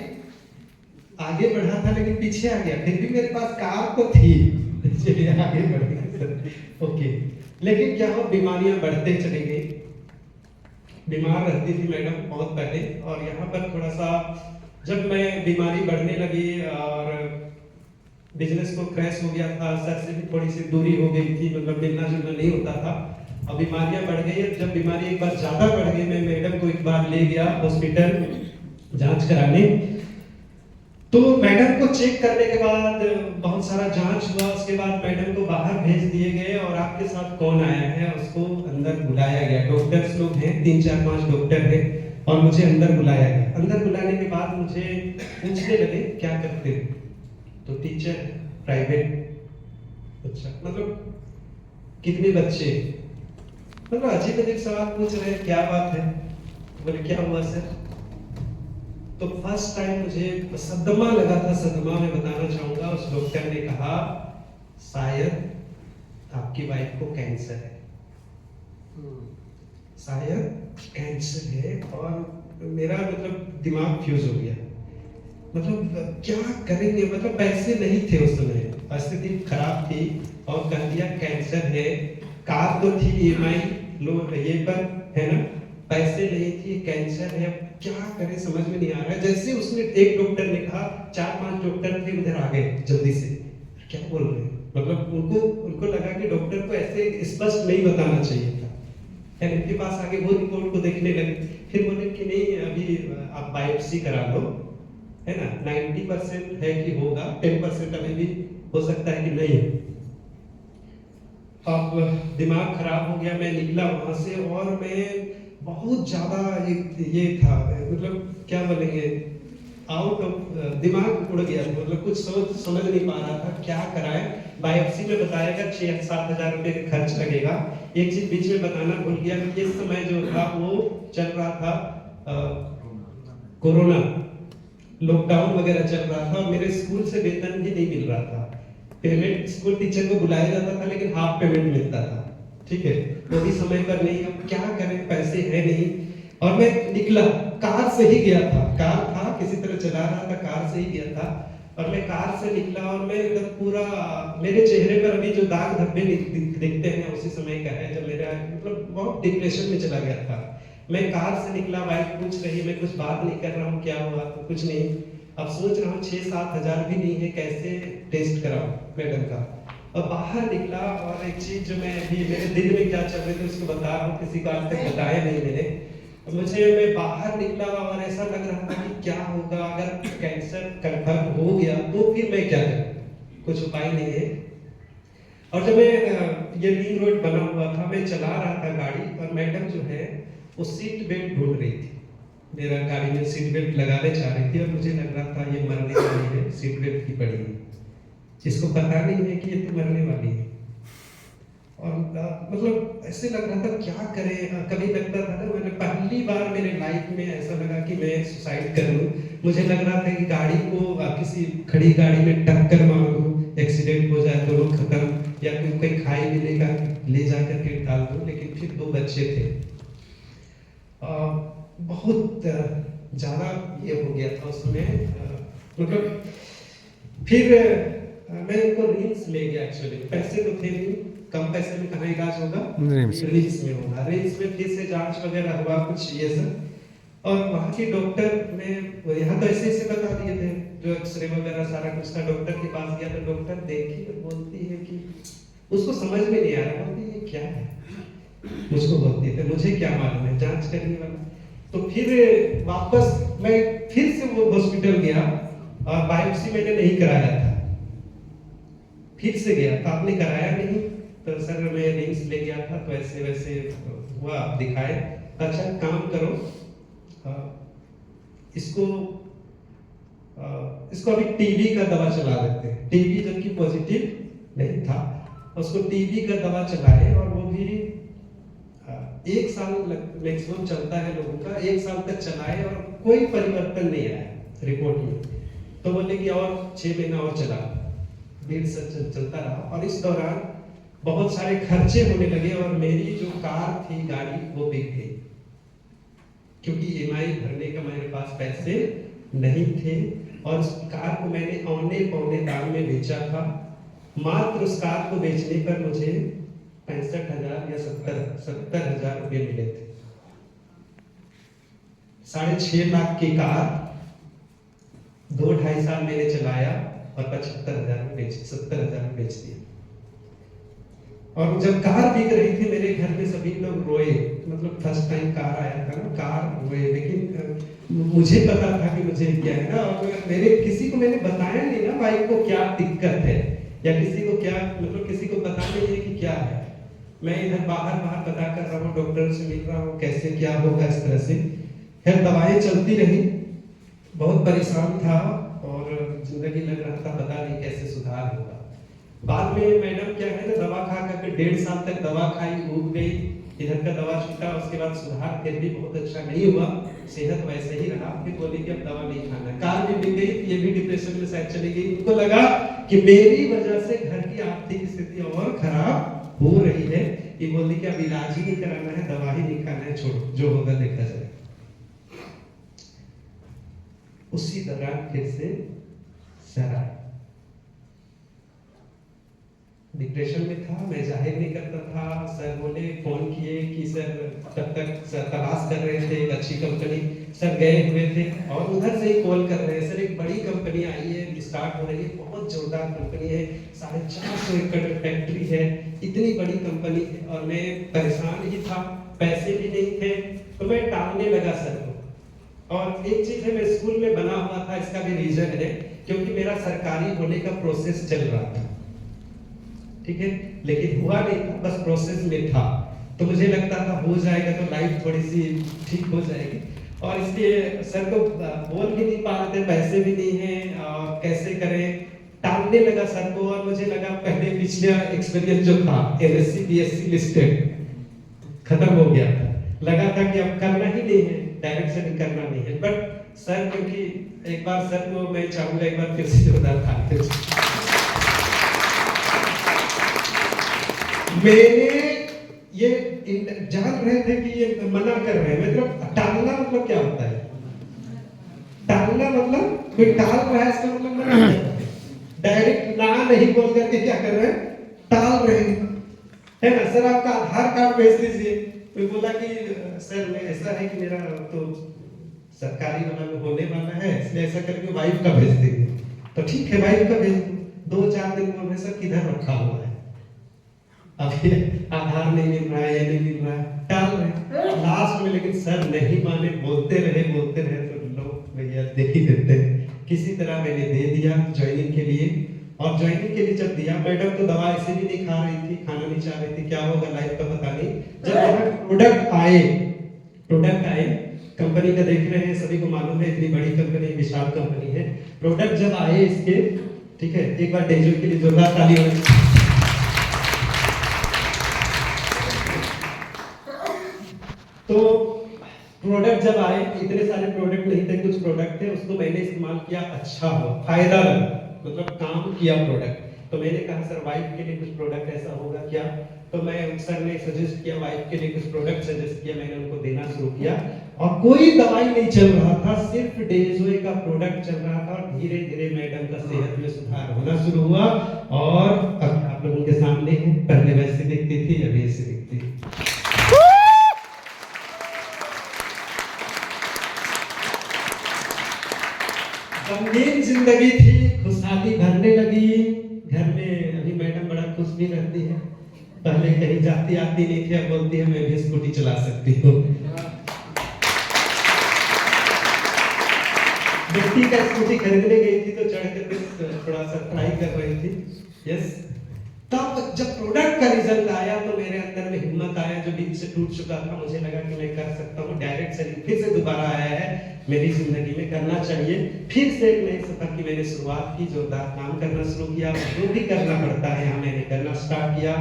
आगे बढ़ा था लेकिन पीछे आ गया, फिर भी मेरे पास कार तो थी, आगे बढ़ गया, ओके। लेकिन क्या हो, बीमारियां बढ़ते चली गई। बीमार रहती थी मैडम बहुत पहले, और यहाँ पर थोड़ा सा जब मैं बीमारी बढ़ने लगी और बिजनेस को क्रैश हो गया था, सर से भी थोड़ी सी दूरी हो गई थी, मतलब मिलना जुलना नहीं होता था, अब बीमारियां बढ़ गई। जब बीमारी एक बार ज्यादा बढ़ गई, मैं मैडम को एक बार ले गया हॉस्पिटल जांच कराने, तो मैडम को चेक करने के बाद बहुत सारा जांच हुआ, उसके बाद मैडम को बाहर भेज दिए गए, और आपके साथ कौन आया है उसको अंदर बुलाया गया। डॉक्टर्स लोग हैं, 3 4 5 डॉक्टर हैं, और मुझे अंदर बुलाया गया। अंदर बुलाने के बाद मुझे पूछने लगे क्या करते हो, तो टीचर प्राइवेट। अच्छा, मतलब कितने बच्चे, मतलब अजीब अजीब सवाल पूछ रहे हैं, क्या बात है, बोले क्या हुआ सर। तो फर्स्ट टाइम मुझे सदमा लगा था, सदमा मैं बताना चाहूंगा। उस डॉक्टर ने कहा शायद आपकी वाइफ को कैंसर है, शायद कैंसर है। और मेरा मतलब दिमाग फ्यूज हो गया, मतलब क्या करेंगे, मतलब पैसे नहीं थे उस समय, परिस्थिति खराब थी, और कह दिया कैंसर है। कार तो थी EMI लो ये पर है ना, पैसे नहीं थी, कैंसर है, क्या करें समझ में नहीं आ रहा है। जैसे उसने एक डॉक्टर ने कहा, 4 5 डॉक्टर थे उधर आ गए जल्दी से, क्या बोल रहे हैं, मतलब उनको लगा कि डॉक्टर को ऐसे स्पष्ट नहीं बताना चाहिए था, है इनके पास आगे वो रिपोर्ट को देखने लगे। फिर बोले कि नहीं अभी आप बायोप्सी करा लो, है ना, 90% है कि होगा, 10% अभी भी हो सकता है कि नहीं। अब दिमाग खराब हो गया, मैं निकला वहां से, और मैं बहुत ज्यादा ये था, मतलब क्या बोलेंगे, आउट ऑफ दिमाग उड़ गया, मतलब कुछ सोच समझ नहीं पा रहा था क्या कराए। बायोप्सी में बताएगा 6-7 हजार रुपए का खर्च लगेगा। एक चीज बीच में बताना भूल गया कि इस समय जो था वो चल रहा था कोरोना, लॉकडाउन वगैरह चल रहा था, और मेरे स्कूल से वेतन भी नहीं मिल रहा था। पेमेंट स्कूल टीचर को बुलाया जाता था लेकिन हाफ पेमेंट मिलता था, ठीक है, वो भी समय पर नहीं। अब क्या करें, पैसे है नहीं। और मैं निकला, कार से ही गया था, कार था किसी तरह चला रहा था, कार से ही गया था। और मैं कार से निकला और मैं एकदम पूरा, मेरे चेहरे पर अभी जो दाग धब्बे दिखते हैं उसी समय का है जब मेरा मतलब बहुत डिप्रेशन में चला गया था। मैं कार से निकला, वाइफ पूछ रही, मैं कुछ बात नहीं कर रहा हूँ, क्या हुआ, तो कुछ नहीं। अब सोच रहा हूँ 6-7 हजार भी नहीं है, कैसे टेस्ट कराऊं मैडम का। और बाहर निकला और एक चीज जो मैं अभी मेरे दिल में क्या चल रही थी उसको बता रहा हूँ, किसी को आज तक बताया नहीं मैंने। मैं बाहर निकला और ऐसा लग रहा था कि क्या होगा अगर कैंसर कंफर्म हो गया तो फिर मैं क्या करूं, कुछ उपाय नहीं है। और जब मैं ये रिंग रोड बना हुआ था, मैं चला रहा था गाड़ी और मैडम जो है वो सीट बेल्ट ढूंढ रही थी, मेरा गाड़ी में सीट बेल्ट लगाने चाह रही थी और मुझे लग रहा था ये मरने वाली है, सीट बेल्ट की पड़ी है, जिसको पता नहीं है कि ये तो मरने वाली है। और मतलब ऐसे लग रहा था क्या करें। कभी लगता था ना, मैंने पहली बार मेरे लाइफ में ऐसा लगा कि मैं सुसाइड कर लूं। मुझे लग रहा था कि गाड़ी को किसी खड़ी गाड़ी में टक्कर मार दूं, एक्सीडेंट हो जाए तो लोग खत्म, या कोई खाई मिलेगा ले जाकर के डाल दूं। लेकिन फिर 2 बच्चे थे, बहुत ज़्यादा ये हो गया था उसमें। मतलब फिर मैं उनको रिम्स ले गया। एक्चुअली पैसे तो थे नहीं, कम पैसे में कहाँ इलाज होगा, रिम्स में होगा। रिम्स में फिर से जांच वगैरह हुआ कुछ ये सब, और वहाँ के डॉक्टर ने यहाँ तो ऐसे ऐसे बता दिए थे, जो एक्सरे वगैरह सारा कुछ था। डॉक्टर के पास गया तो डॉक्टर देखी तो बोलती है कि उसको समझ में नहीं आ रहा, बोलती है क्या है, मुझको बोलती थे मुझे क्या मालूम है, जांच करने वाला। तो फिर वापस मैं फिर से वो हॉस्पिटल गया और बायोप्सी मैंने नहीं कराया था, फिर से गया था, आपने कराया नहीं तो सर मैं रिम्स ले गया था, तो ऐसे वैसे हुआ, आप दिखाए। अच्छा काम करो, इसको अभी टीबी का दवा चला देते हैं। टीबी जबकि पॉजिटिव नहीं था, उसको टीबी का दवा चलाए और वो भी 1 साल मैक्सिमम चलता है लोगों का, 1 साल तक चलाए और कोई परिवर्तन नहीं आया रिपोर्ट में। तो बोले कि और 6 महीना और चला, 1.5 साल चलता रहा। और इस दौरान बहुत सारे खर्चे होने लगे और मेरी जो कार थी, गाड़ी, वो बिक गई, क्योंकि ईएमआई भरने का मेरे पास पैसे नहीं थे। और उस कार को मैंने औने पौने दाम में बेचा था। मात्र उस कार को बेचने पर मुझे 65,000 या 70,000 रुपये मिले थे। 6.5 लाख की कार 2-2.5 साल मैंने चलाया और 75,000 में बेच 70,000 में बेच दिया। और जब कार बिक रही थी मेरे घर में सभी लोग रोए, मतलब फर्स्ट टाइम कार आया था ना, कार रोए। लेकिन मुझे पता था कि मुझे क्या है ना, और मेरे किसी को मैंने बताया नहीं ना भाई को क्या दिक्कत है, या किसी को क्या, मतलब किसी को पता नहीं है कि क्या है। मैं इधर बाहर पता कर रहा हूँ, डॉक्टर से मिल रहा हूँ, कैसे क्या होगा इस तरह से। फिर दवाएं चलती रही, बहुत परेशान था और जिंदगी लग रहा था पता नहीं कैसे सुधार होगा। बाद में मैडम क्या है ना, दवा खा करके 1.5 साल तक दवा खाई, उग गई, इधर का दवा छूटा, उसके बाद सुधार फिर भी बहुत अच्छा नहीं हुआ, सेहत वैसे ही रहा। फिर बोली कि अब दवा नहीं खाना। कार भी बिक गई, ये भी डिप्रेशन में शायद चली गई। उनको लगा कि मेरी वजह से घर की आर्थिक स्थिति और खराब हो रही है। ये बोली कि अब इलाज ही नहीं कराना है, दवा ही नहीं खाना है, छोड़ो, जो होगा देखा जाए। उसी दौरान फिर से सर आया, डिप्रेशन में था, मैं जाहिर नहीं करता था। सर बोले, फोन किए कि सर तब तक सर तलाश कर रहे थे एक अच्छी कंपनी, सर गए हुए थे और उधर से ही कॉल कर रहे हैं, सर एक बड़ी कंपनी आई है, स्टार्ट हो रही है, बहुत जोरदार कंपनी है, 450 एकड़ फैक्ट्री है, इतनी बड़ी कंपनी है। और मैं परेशान ही था, पैसे भी नहीं थे, तो मैं टालने लगा सर को। और एक चीज है, मैं स्कूल में बना हुआ था, इसका भी रीजन है, क्योंकि मेरा सरकारी होने का प्रोसेस चल रहा था, ठीक है, लेकिन हुआ नहीं था, बस प्रोसेस में था। तो मुझे लगता था हो जाएगा तो लाइफ थोड़ी सी ठीक हो जाएगी। और इसलिए सर को बोल भी नहीं पा रहे थे, पैसे भी नहीं है, और कैसे करें, टालने लगा सर को। और मुझे लगा पहले पिछले एक्सपीरियंस जो था एमएससी बीएससी लिस्टेड खत्म हो गया था, लगा था कि अब करना ही नहीं है, डायरेक्ट से करना नहीं है। बट सर, क्योंकि एक बार सर को मैं चाहूंगा एक बार फिर से जोरदार था। मैंने ये जान रहे थे कि ये मना कर रहे हैं, मतलब टालना मतलब क्या होता है? टालना मतलब कोई टाल रहा है, इसका मतलब मना कर रहा है। डायरेक्ट ना नहीं बोल करके क्या कर रहे हैं? टाल रहे हैं, है ना? सर आपका आधार कार्ड भेज दीजिए। कोई बोला कि सर मैं ऐसा है कि मेरा तो सरकारी वाला में होने वाला है, इसलिए ऐसा करके वाइफ का भेज देंगे। तो ठीक है वाइफ का भेज दो। 2-4 दिन में सर किधर रखा हुआ है, अभी आधार नहीं मिल रहा है, ये नहीं मिल रहा है, टाल रहे। लास्ट में लेकिन सर नहीं माने, बोलते रहे तो लोग भैया दे ही देते हैं। किसी तरह मैंने दे दिया ज्वाइनिंग के लिए। और ज्वाइनिंग के लिए जब दिया, मैडम तो दवा ऐसे भी नहीं खा रही थी, खाना नहीं चाह रही थी, क्या होगा लाइफ का पता नहीं। जब वहां प्रोडक्ट आए कंपनी का, देख रहे हैं सभी को मालूम है इतनी बड़ी कंपनी, विशाल कंपनी है। प्रोडक्ट जब आए इसके, ठीक है, एक बार डेजो के लिए जोरदार ताली होनी। तो प्रोडक्ट जब आए, इतने सारे प्रोडक्ट नहीं थे, कुछ प्रोडक्ट थे, उसको मैंने इस्तेमाल किया, अच्छा हुआ, फायदा लगा, मतलब काम किया प्रोडक्ट। तो मैंने कहा सर वाइफ के लिए कुछ प्रोडक्ट ऐसा होगा क्या? तो मैं सर ने सजेस्ट किया, वाइफ के लिए कुछ प्रोडक्ट सजेस्ट किया, मैंने उनको देना शुरू किया। और कोई दवाई नहीं चल रहा था, सिर्फ डेजोए का प्रोडक्ट चल रहा था। और धीरे धीरे मैडम का सेहत में सुधार होना शुरू हुआ। और अब आप लोगों के सामने है, पहले वैसे दिखती थी, अभी ऐसे दिखती है। गमगीन जिंदगी थी, खुशहाली भरने लगी घर में। अभी मैडम बड़ा खुश भी रहती है, पहले कहीं जाती आती नहीं थी, अब बोलती है मैं भी स्कूटी चला सकती हूँ। बेटी का स्कूटी खरीदने गई थी तो चढ़ कर थोड़ा सा ट्राई कर रही थी। यस, तब जब प्रोडक्ट का रिजल्ट आया तो मेरे अंदर में हिम्मत आया, जो दिल से टूट चुका था, मुझे लगा कि मैं कर सकता हूँ। डायरेक्ट सेलिंग फिर से दोबारा आया है मेरी जिंदगी में, करना चाहिए। फिर से एक नए सफर की मैंने शुरुआत की, जोरदार काम करना शुरू किया। जो भी करना पड़ता है यहाँ मैंने करना स्टार्ट किया।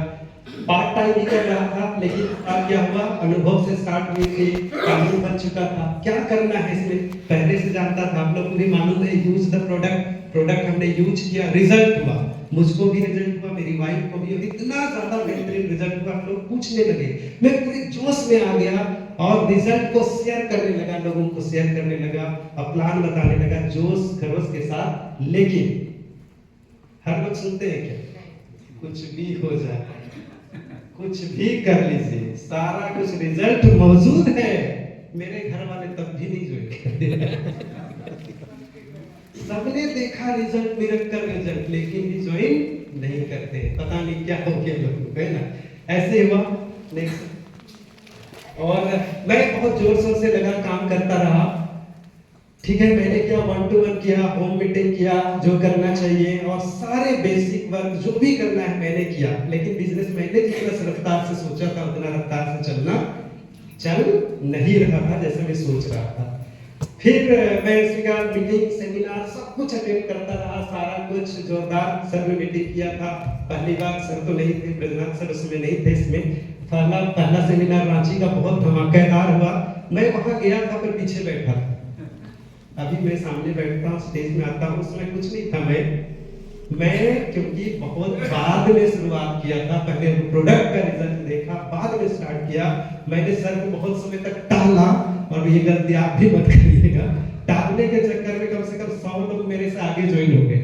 पार्ट टाइम भी कर रहा था, लेकिन अब क्या हुआ, अनुभव से स्टार्ट हुई थी, कानून बन चुका था। क्या करना है इसमें पहले से जानता था, आप लोगों को भी मालूम है। यूज द प्रोडक्ट हमने यूज किया, रिजल्ट हुआ, मुझको भी रिजल्ट हुआ, मेरी वाइफ को भी। इतना ज्यादा बेहतरीन रिजल्ट हुआ, लोग पूछने लगे, मैं पूरे जोश में आ गया और रिजल्ट को शेयर करने लगा, लोगों को शेयर करने लगा, और प्लान बताने लगा जोश खरोश के साथ। लेकिन हर लोग सुनते हैं क्या? कुछ भी हो जाए, कुछ भी कर लीजिए, सारा कुछ रिजल्ट मौजूद है। मेरे घर वाले तब भी नहीं ज्वाइन करते। सबने देखा रिजल्ट, मिरेकल रिजल्ट, लेकिन भी ज्वाइन नहीं करते। पता नहीं क्या हो गया लोगों को, है ना? ऐसे हुआ नेक्स्ट। और मैं बहुत जोर शोर से लगा काम करता रहा, ठीक है। मैंने क्या 1-to-1 किया, होम मीटिंग किया, जो करना चाहिए, और सारे बेसिक वर्क जो भी करना है मैंने किया। लेकिन बिजनेस मैंने जिस रफ्तार से सोचा था उतना रफ्तार से चल नहीं रहा था जैसे मैं सोच रहा था। फिर मैं इसका मीटिंग सेमिनार सब कुछ अटेंड करता रहा, सारा कुछ जोरदार। सर ने मीटिंग किया था, पहली बार सर तो नहीं थे, ब्रजनाथ सर उसमें नहीं थे। इसमें पहला सेमिनार रांची का बहुत धमाकेदार हुआ। मैं वहां गया था पर पीछे बैठा था, अभी मैं सामने बैठता हूँ, स्टेज में आता हूँ, उसमें कुछ नहीं था। मैं क्योंकि बहुत बाद में शुरुआत किया था, पहले प्रोडक्ट का रिजल्ट देखा, बाद में स्टार्ट किया। मैंने सर को बहुत समय तक टाला, और ये गलती आप भी मत करिएगा। टालने के चक्कर में कम से कम 100 लोग मेरे से आगे ज्वाइन हो गए।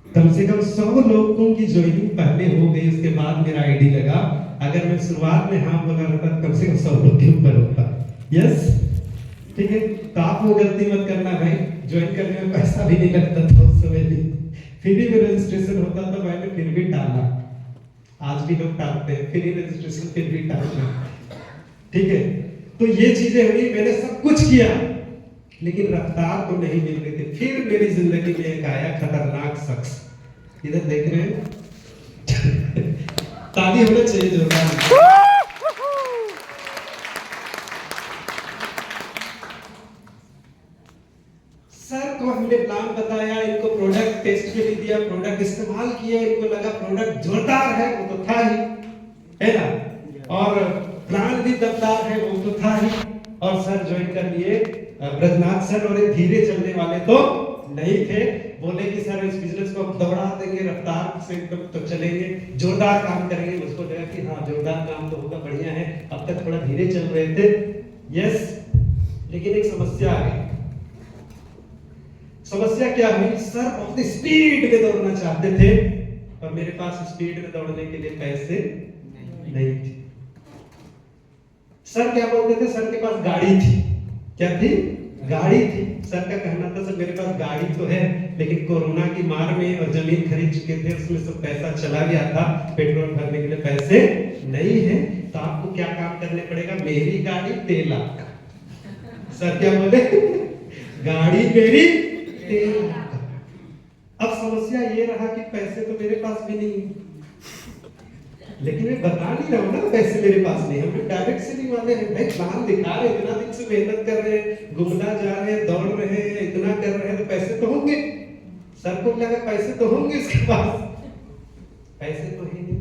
कम से कम 100 लोगों की ज्वाइनिंग पहले हो गई, उसके बाद मेरा आईडी लगा। अगर मैं शुरुआत में हाँ बोला रहता कम से कम 100 लोग के ऊपर होता। यस, ठीक है। तो आप वो गलती मत करना भाई, ज्वाइन करने में पैसा भी नहीं लगता था उस समय भी, फ्री में रजिस्ट्रेशन होता था, मैंने फिर भी टाला। आज भी लोग टालते हैं, फ्री रजिस्ट्रेशन फिर भी टालते हैं, ठीक है। तो ये चीजें हुई, मैंने सब कुछ किया, लेकिन रफ्तार तो नहीं मिल रही थी। फिर मेरी जिंदगी में एक आया खतरनाक शख्स, इधर देख रहे हैं, ताली होना चाहिए जोरदार। सर को हमने प्लान बताया, इनको प्रोडक्ट टेस्ट के लिए दिया, प्रोडक्ट इस्तेमाल किया, इनको लगा प्रोडक्ट जोरदार है, वो तो था ही, है ना, और प्लान भी दमदार है, वो तो था ही। और सर ज्वाइन कर लिए ब्रजनाथ सर, और धीरे चलने वाले तो नहीं थे। बोले कि सर इस बिजनेस को हम दौड़ा देंगे, रफ्तार से तो चलेंगे, जोरदार काम करेंगे। मुझको लगा कि हाँ जोरदार काम तो होगा, बढ़िया है। अब तक थोड़ा धीरे चल रहे थे, यस। लेकिन एक समस्या आ गई। समस्या क्या हुई? सर बहुत स्पीड में दौड़ना चाहते थे और मेरे पास स्पीड में दौड़ने के लिए पैसे नहीं थे। सर क्या बोलते थे? सर के पास गाड़ी थी। क्या थी? गाड़ी थी। सर का कहना था सर मेरे पास गाड़ी तो है, लेकिन कोरोना की मार में और जमीन खरीद चुके थे, उसमें सब पैसा चला गया था, पेट्रोल भरने के लिए पैसे नहीं है, तो आपको क्या काम करने पड़ेगा? मेरी गाड़ी तेल आपका। सर क्या बोले? गाड़ी मेरी तेल आपका। अब समस्या ये रहा कि पैसे तो मेरे पास भी नहीं, लेकिन मैं बता नहीं रहा हूँ ना पैसे मेरे पास नहीं। हम लोग डायरेक्ट से नहीं वाले हैं भाई, प्लान दिखा रहे हैं, इतना दिन से मेहनत कर रहे हैं, घूमना जा रहे हैं, दौड़ रहे हैं, इतना कर रहे हैं, तो पैसे तो होंगे। सर को लगा पैसे तो होंगे इसके पास, पैसे तो है नहीं।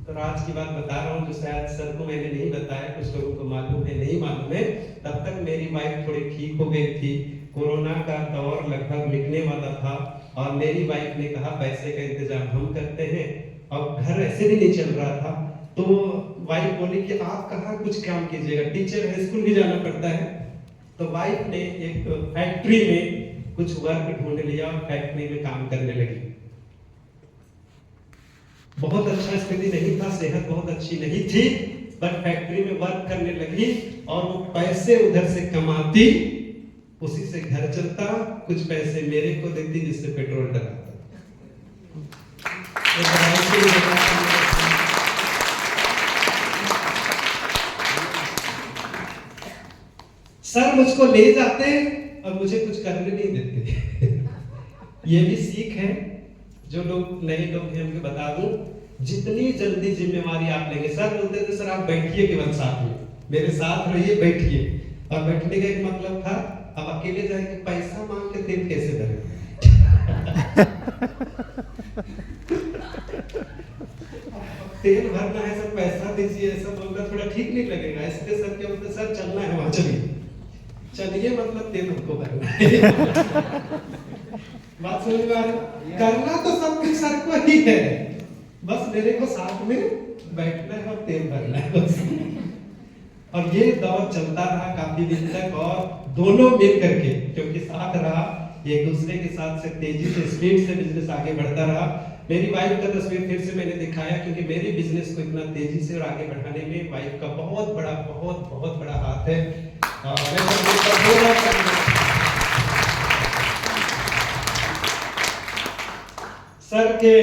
तो आज की बात बता रहा हूँ जो शायद सर को मैंने नहीं बताया, कुछ लोगों को मालूम है, नहीं मालूम है। तब तक मेरी वाइफ थोड़ी ठीक हो गई थी, कोरोना का दौर लगभग मिटने वाला था और मेरी वाइफ ने कहा पैसे का इंतजाम हम करते हैं। अब घर ऐसे भी नहीं चल रहा था, तो वाइफ बोली कि आप कहाँ कुछ काम कीजिएगा, टीचर है, स्कूल भी जाना पड़ता है। तो वाइफ ने एक फैक्ट्री में कुछ वर्क ढूंढ लिया और फैक्ट्री में काम करने लगी। बहुत अच्छा स्थिति नहीं था, सेहत बहुत अच्छी नहीं थी, बट फैक्ट्री में वर्क करने लगी और वो पैसे उधर से कमाती, उसी से घर चलता, कुछ पैसे मेरे को देती जिससे पेट्रोल डलाता। सर मुझको ले जाते और मुझे कुछ करने नहीं देते। ये भी सीख है, जो लोग नए लोग हैं उनको बता दूं, जितनी जल्दी जिम्मेवारी आप लेंगे। सर बोलते थे सर आप बैठिए केवल साथ में, मेरे साथ रहिए, बैठिए। और बैठने का एक मतलब था अब अकेले जाएंगे, पैसा मांग के तेल कैसे भरें? तेल भरना है सर, पैसा दीजिए, ऐसा बोलना थोड़ा ठीक नहीं लगेगा। इसलिए सर क्या बोलते, सर चलना है वहां, चलिए चलिए, मतलब तेल हमको भरना है। बात समझ में आ रही? करना तो सब कुछ सर को ही है, बस मेरे को साथ में बैठना है और तेल भरना है बस। और ये दौर चलता रहा काफी दिन तक, और दोनों मिल करके, क्योंकि साथ रहा, एक दूसरे के साथ से तेजी से, स्पीड से बिजनेस आगे बढ़ता रहा। मेरी वाइफ का तस्वीर फिर से मैंने दिखाया, क्योंकि मेरी बिजनेस को इतना तेजी से और आगे बढ़ाने में वाइफ का बहुत बड़ा हाथ है। सर के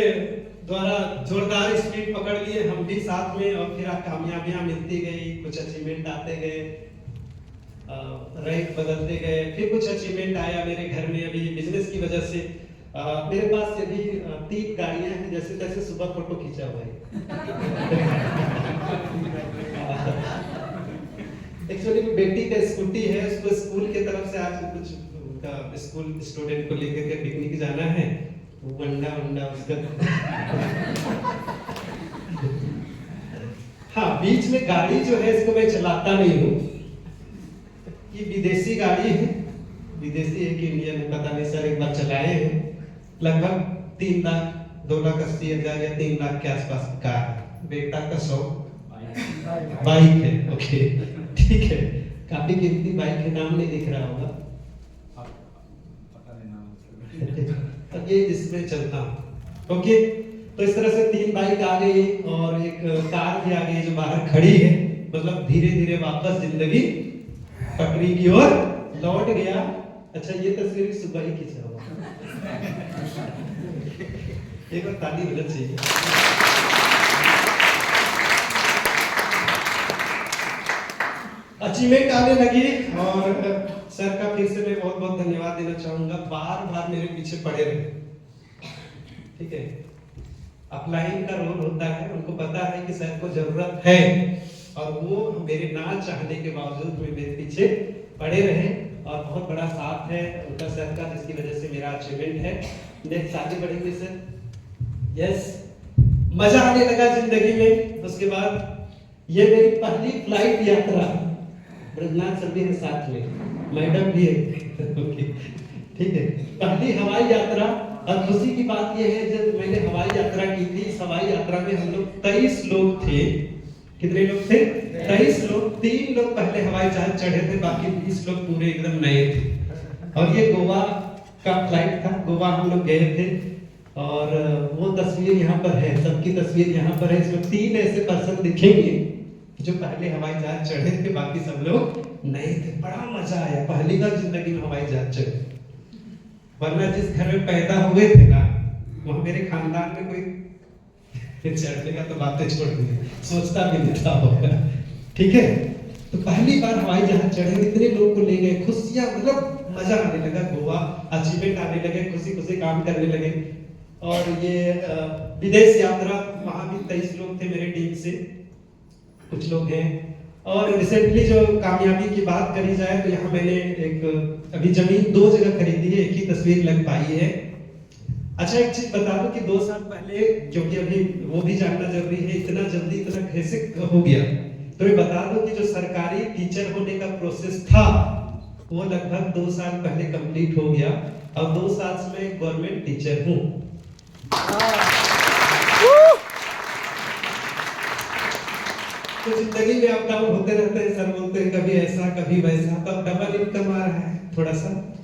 द्वारा जोरदार स्पीड पकड़ लिए हम भी साथ में, और फिर कामयाबियां मिलती गई, कुछ अचीवमेंट आते गए, रैंक बदलते गए, फिर कुछ अचीवमेंट आया मेरे घर में। अभी बिजनेस की वजह से मेरे पास अभी 3 गाड़ियां हैं, जैसे तैसे सुबह फोटो खींचा हुआ है। एक्चुअली बेटी का स्कूटी है, उसको स्कूल की तरफ से आज कुछ स्कूल स्टूडेंट को लेकर के पिकनिक जाना है, वंडा उसका। हाँ, बीच में गाड़ी जो है इसको मैं चलाता नहीं हूँ, ये विदेशी गाड़ी है, विदेशी है कि इंडियन है पता नहीं सर, एक बार चलाए हैं। लगभग 3 लाख 2,80,000 या 3 लाख के आसपास की कार है। बेटा का शौक बाइक है, ओके ठीक है, काफी कीमती बाइक है, नाम नहीं दिख रहा होगा, ये जिसमें चलता हूँ, ओके। तो इस तरह से 3 बाइक आ गई और एक कार भी आ गई जो बाहर खड़ी है, मतलब धीरे धीरे वापस जिंदगी पटरी की ओर लौट गया। अच्छा, ये तस्वीर सुबह ही खींचा हुआ, एक बार ताली होना चाहिए। अचीवमेंट आने लगी और सर का फिर से मैं बहुत धन्यवाद देना चाहूंगा, बार मेरे पीछे पड़े रहे, ठीक है। अपलाइन का रोल होता है, उनको पता है कि सर को जरूरत है, और वो मेरे ना चाहने के बावजूद में मेरे पीछे पड़े रहे, और बहुत बड़ा साथ है उनका सर का, जिसकी वजह से मेरा अचीवमेंट है। नेक्स्ट आगे बढ़ेंगे सर, यस। मजा आने लगा जिंदगी में। उसके बाद ये मेरी पहली फ्लाइट यात्रा, ब्रजनाथ सर भी है साथ में, मैडम भी है ठीक है, पहली हवाई यात्रा। और खुशी की बात यह है जब मैंने हवाई यात्रा की थी, इस हवाई यात्रा में हम लोग 23 लोग थे। कितने लोग थे? 23 लोग। 3 लोग पहले हवाई जहाज चढ़े थे, बाकी 20 लोग पूरे एकदम नए थे। और ये गोवा का फ्लाइट था, गोवा हम लोग गए थे। और वो तस्वीर यहाँ पर है, सबकी तस्वीर यहाँ पर है। इसमें 3 ऐसे पर्सन दिखेंगे जो पहले हवाई जहाज चढ़े थे, बाकी सब लोग नए थे। बड़ा मजा आया, पहली बार जिंदगी में हवाई जहाज चढ़े। वरना जिस घर में पैदा हुए थे ना, वहाँ मेरे खानदान में कोई चढ़ने का तो बातें छोड़ दी, सोचता भी नहीं था होगा। ठीक है, तो पहली बार हवाई जहाज चढ़े, इतने लोग को ले गए, खुशियां, मतलब मजा आने लगा। गोवा अचीवमेंट आने लगे, खुशी खुशी काम करने लगे। और ये विदेश यात्रा, वहां भी 23 लोग थे मेरे टीम से, कुछ लोग हैं। और रिसेंटली जो कामयाबी की बात करी जाए तो यहाँ मैंने एक अभी जमीन 2 जगह खरीदी है, एक ही तस्वीर लग पाई है। अच्छा, एक चीज बता दूं कि 2 साल पहले, क्योंकि अभी वो भी जानना जरूरी है, इतना जल्दी इतना कैसे हो गया, तो मैं बता दूं कि जो सरकारी टीचर होने का प्रोसेस था वो लगभग 2 साल पहले कंप्लीट हो गया। और 2 साल से मैं गवर्नमेंट टीचर हूँ। तो जिंदगी में अप डाउन होते रहते हैं, सर बोलते हैं कभी ऐसा कभी वैसा। तो अब डबल इनकम आ रहा है,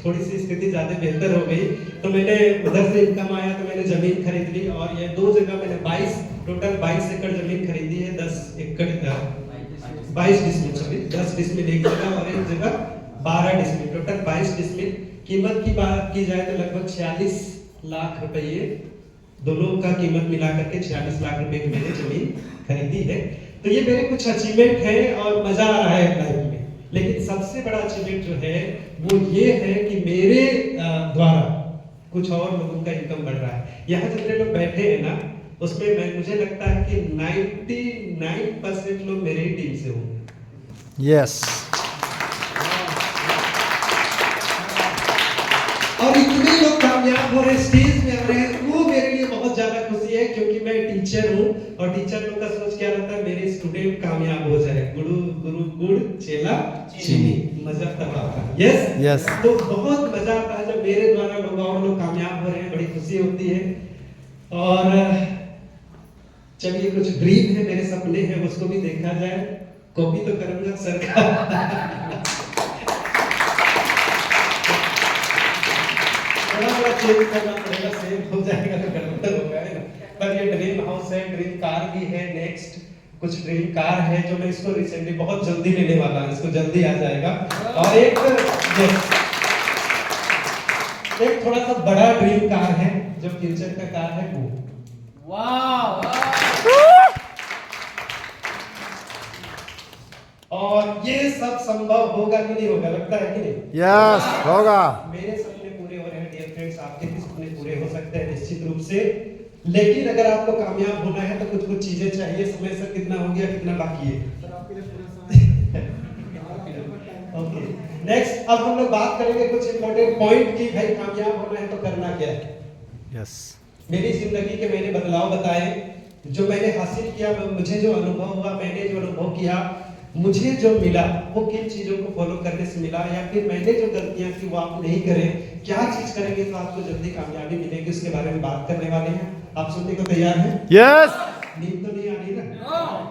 थोड़ी सी स्थिति ज्यादा बेहतर हो गई, तो मैंने उधर से इनकम आया तो मैंने जमीन खरीद ली। और ये 2 जगह मैंने टोटल 22 एकड़ जमीन खरीदी है। 10 एकड़ 22 डिसमिल, सॉरी 10 डिसमिल एक जगह और एक जगह 12 डिसमिल, टोटल 22 डिसमिल। कीमत की बात की जाए तो लगभग 46 लाख रुपए, दोनों का कीमत मिला करके 46 लाख रुपए की मैंने जमीन खरीदी है। तो ये मेरे कुछ अचीवमेंट है और मजा आ रहा है लाइफ में। लेकिन सबसे बड़ा अचीवमेंट जो है वो ये है कि मेरे द्वारा कुछ और लोगों का इनकम बढ़ रहा है। यहाँ जितने लोग बैठे हैं ना, उसमें मुझे लगता है कि 99% लोग मेरे ही टीम से होंगे। यस। और इतने लोग कामयाब हो रहे, स्टेज में आ रहे हैं, वो मेरे लिए बहुत ज्यादा खुशी है। क्योंकि मैं टीचर हूँ और टीचर लोग का सोच क्या रहता है, मेरे स्टूडेंट कामयाब हो जाए, गुरु गुड़ चेला चीनी, मजा तब आता है। Yes yes. तो बहुत मजा आता है जब मेरे द्वारा लोग और लोग कामयाब हो रहे हैं, बड़ी खुशी होती है। और चलिए, कुछ ड्रीम है, मेरे सपने हैं, उसको भी देखा जाए। कॉपी तो करूंगा सर का। थोड़ा चेंज करना पड़ेगा, सेम हो जाएगा तो गड़बड़ होगा है ना। पर ये ड्रीम हाउस है, ड्रीम कार भी है। नेक्स्ट कुछ ड्रीम कार है जो मैं इसको रिसेंटली बहुत जल्दी लेने वाला हूं, इसको जल्दी आ जाएगा। और एक थोड़ा सा बड़ा ड्रीम कार है जो फ्यूचर का कार है वो। वाह। और ये सब संभव होगा कि नहीं होगा, लगता है कि नहीं? यस, होगा। मेरे सपने पूरे हो रहे हैं डियर फ्रेंड्स, आपके भी सपने पूरे हो सकते हैं निश्चित रूप से। लेकिन अगर आपको कामयाब होना है तो कुछ कुछ चीजें चाहिए। समय सर कितना हो गया, कितना बाकी है? ओके, नेक्स्ट अब हम लोग बात करेंगे कुछ इंपॉर्टेंट पॉइंट की भाई कामयाब होना है तो करना क्या है। यस। मेरी जिंदगी के मैंने बदलाव बताए, जो मैंने हासिल किया, मुझे जो अनुभव हुआ, मैंने जो अनुभव किया, मुझे जो मिला, वो किन चीजों को फॉलो करने से मिला, या फिर मैंने जो गलतियां की वो आप नहीं करें, क्या चीज करेंगे तो आपको जल्दी कामयाबी मिलेगी, उसके बारे में बात करने वाले हैं। आप सुनने को तैयार हैं? यस। नींद तो नहीं आ रही ना?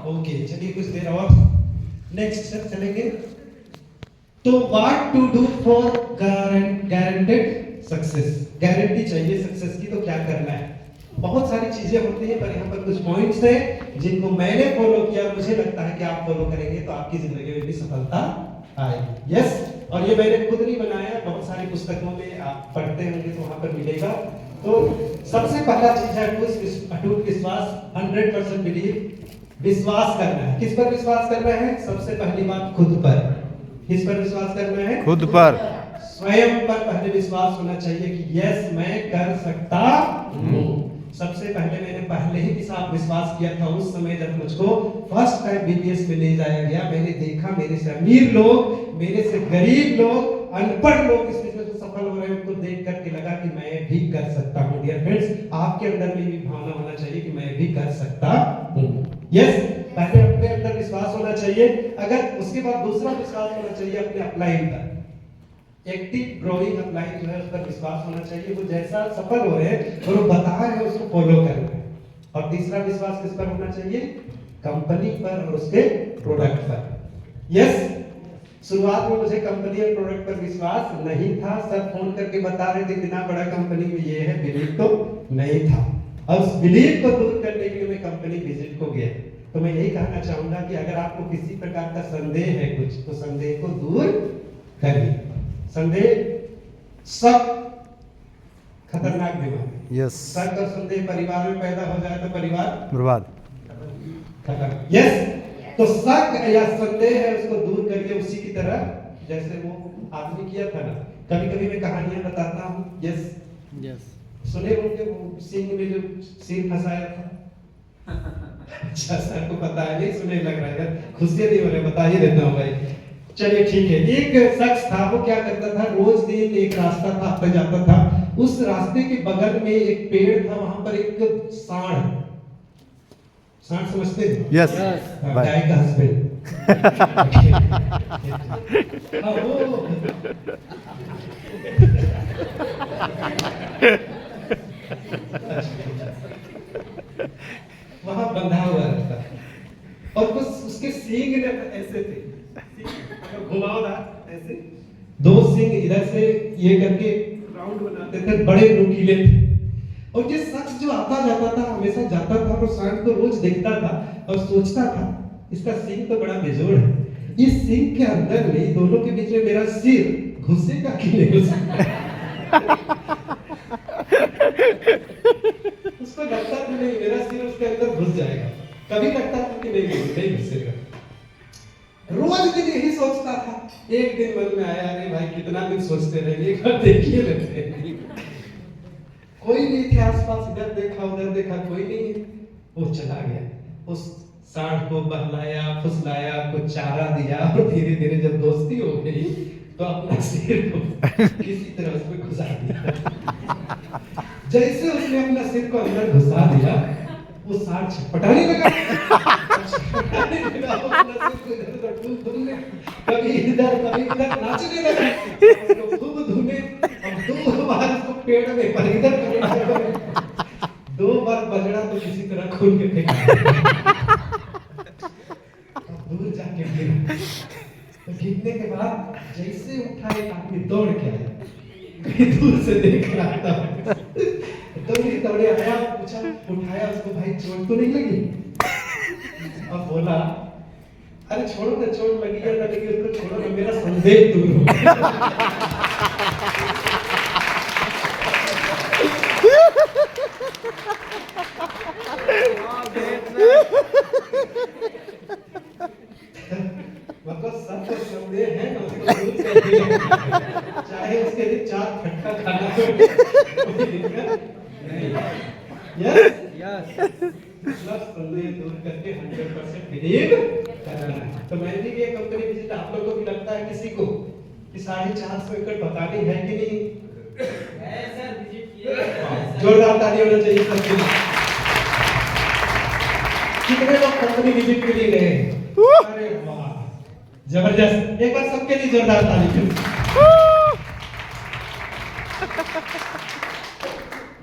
ओके, चलिए कुछ देर और नेक्स्ट सर चलेंगे। तो what to do for guaranteed success, guarantee चाहिए सक्सेस की, तो क्या करना है? बहुत सारी चीजें होती हैं, पर यहाँ पर कुछ पॉइंट्स हैं जिनको मैंने फॉलो किया, मुझे लगता है कि आप फॉलो करेंगे तो आपकी जिंदगी में भी सफलता आएगी। यस, और ये मैंने खुद नहीं बनाया, बहुत सारी पुस्तकों में आप पढ़ते होंगे तो वहां पर मिलेगा। तो सबसे पहला चीज है अटूट विश्वास, 100% बिलीव। विश्वास करना है, किस पर विश्वास करना है? सबसे पहली बात खुद पर। किस पर विश्वास करना है? खुद पर। स्वयं पर पहले विश्वास होना चाहिए कि यस मैं कर सकता हूँ। सबसे पहले मैंने पहले ही विश्वास किया था उस समय जब मुझको फर्स्ट टाइम बीबीएस में ले जाया गया। मैंने देखा मेरे से अमीर लोग, मेरे से गरीब लोग, अनपढ़ लोग इस बिजनेस में सफल हो रहे हैं, उनको देख करके लगा कि मैं भी कर सकता हूँ। डियर फ्रेंड्स, आपके अंदर में भी भावना होना चाहिए कि मैं भी कर सकता हूँ। यस, पहले अपने अंदर विश्वास होना चाहिए। अगर उसके बाद दूसरा विश्वास होना चाहिए अपने अपलाइन पर। एक्टिव ग्रोइंग ऑफ लाइफ जो है उस पर विश्वास होना चाहिए। वो जैसा सफल हो रहे हैं और वो बता रहे हैं उसको फॉलो करना है। और तीसरा विश्वास किस पर होना चाहिए? कंपनी पर और उसके प्रोडक्ट पर। यस, शुरुआत में मुझे कंपनी और प्रोडक्ट पर विश्वास नहीं था। सर फोन करके बता रहे थे इतना बड़ा कंपनी में ये है, बिलीव तो नहीं था। और उस बिलीव को दूर करने के लिए मैं कंपनी विजिट को गया। तो मैं यही कहना चाहूंगा कि अगर आपको किसी प्रकार का संदेह है कुछ, तो संदेह को दूर करिए। संदेह सब खतरनाक बीमारी। यस शक और संदेह परिवार में पैदा हो जाए तो परिवार बर्बाद। खत्म। यस, तो शक या संदेह है उसको दूर करिए। उसी की तरह जैसे वो आदमी किया था ना, कभी कभी मैं कहानियां बताता हूँ। यस यस, सुने होंगे वो सिंह में जो सिर फंसाया था। अच्छा, सर को पता है? नहीं सुने लग रहा है, खुशी नहीं हो रही, बता ही देता हूँ भाई। चलिए ठीक है। एक शख्स था, वो क्या करता था, रोज दिन एक रास्ता था पे जाता था। उस रास्ते के बगल में एक पेड़ था, वहां पर एक सांड, सांड समझते हैं? यस गाय का हस्बैंड। वहां बंधा हुआ रहता और कुछ उसके सींग ने ऐसे थे, घुमावदार ऐसे, दो सींग इधर से ये करके राउंड बनाते थे, बड़े नुकीले थे। और ये शख्स जो आता जाता था, हमेशा जाता था और सांड को रोज देखता था और सोचता था इसका सींग तो बड़ा बेजोड़ है, इस सींग के अंदर में दोनों के बीच में मेरा सिर घुसेगा कि नहीं घुसेगा। उसको लगता था नहीं मेरा सिर उसके अंदर घुस जाएगा, कभी लगता था कि नहीं घुसेगा। रोज दिन यही सोचता था। एक दिन मन में आया, अरे भाई कितना दिन सोचते रहे, एक बार देखिए लेते हैं। कोई नहीं थे आसपास, इधर देखा उधर देखा, कोई नहीं है। वो चला गया, उस सांड को बहलाया फुसलाया, कुछ चारा दिया और धीरे धीरे जब दोस्ती हो गई तो अपना सिर को किसी तरह उसमें घुसा दिया। जैसे उसने अपना सिर को अंदर घुसा दिया, वो सांड छटपटाने लगा। कभी इधर कभी इधर नाचने लगा, उसको खूब धुने। अब 2 बार उसको पेड़ में पर इधर 2 बार बजड़ा तो किसी तरह खून के फेंका। दूर जाके गिरा, तो गिरने के बाद जैसे उठा एक आदमी दौड़ के आया, दूर से देख रहा था, दौड़े आया, पूछा, उठाया उसको, भाई चोट तो नहीं लगी? अब बोला, अरे छोड़ो ना, चोट लगी या ना लगी उसको छोड़ो ना, मेरा संदेह दूर हो मतलब सबको संदेह है ना, उसको दूर कर दिया, चाहे उसके लिए 4 फटका खाना कोई दिक्कत नहीं। यस मतलब संदेह दूर करके 100% बिलीव करना है। तो मैं भी ये कंपनी विजिट, आप लोगों को भी लगता है किसी को कि 450 एकड़ बतानी है कि नहीं? है सर, विजिट किए। जोरदार ताली होना चाहिए सबके लिए। कितने लोग कंपनी विजिट के लिए गए? अरे वाह, जबरदस्त। एक बार सबके लिए जोरदार ताली।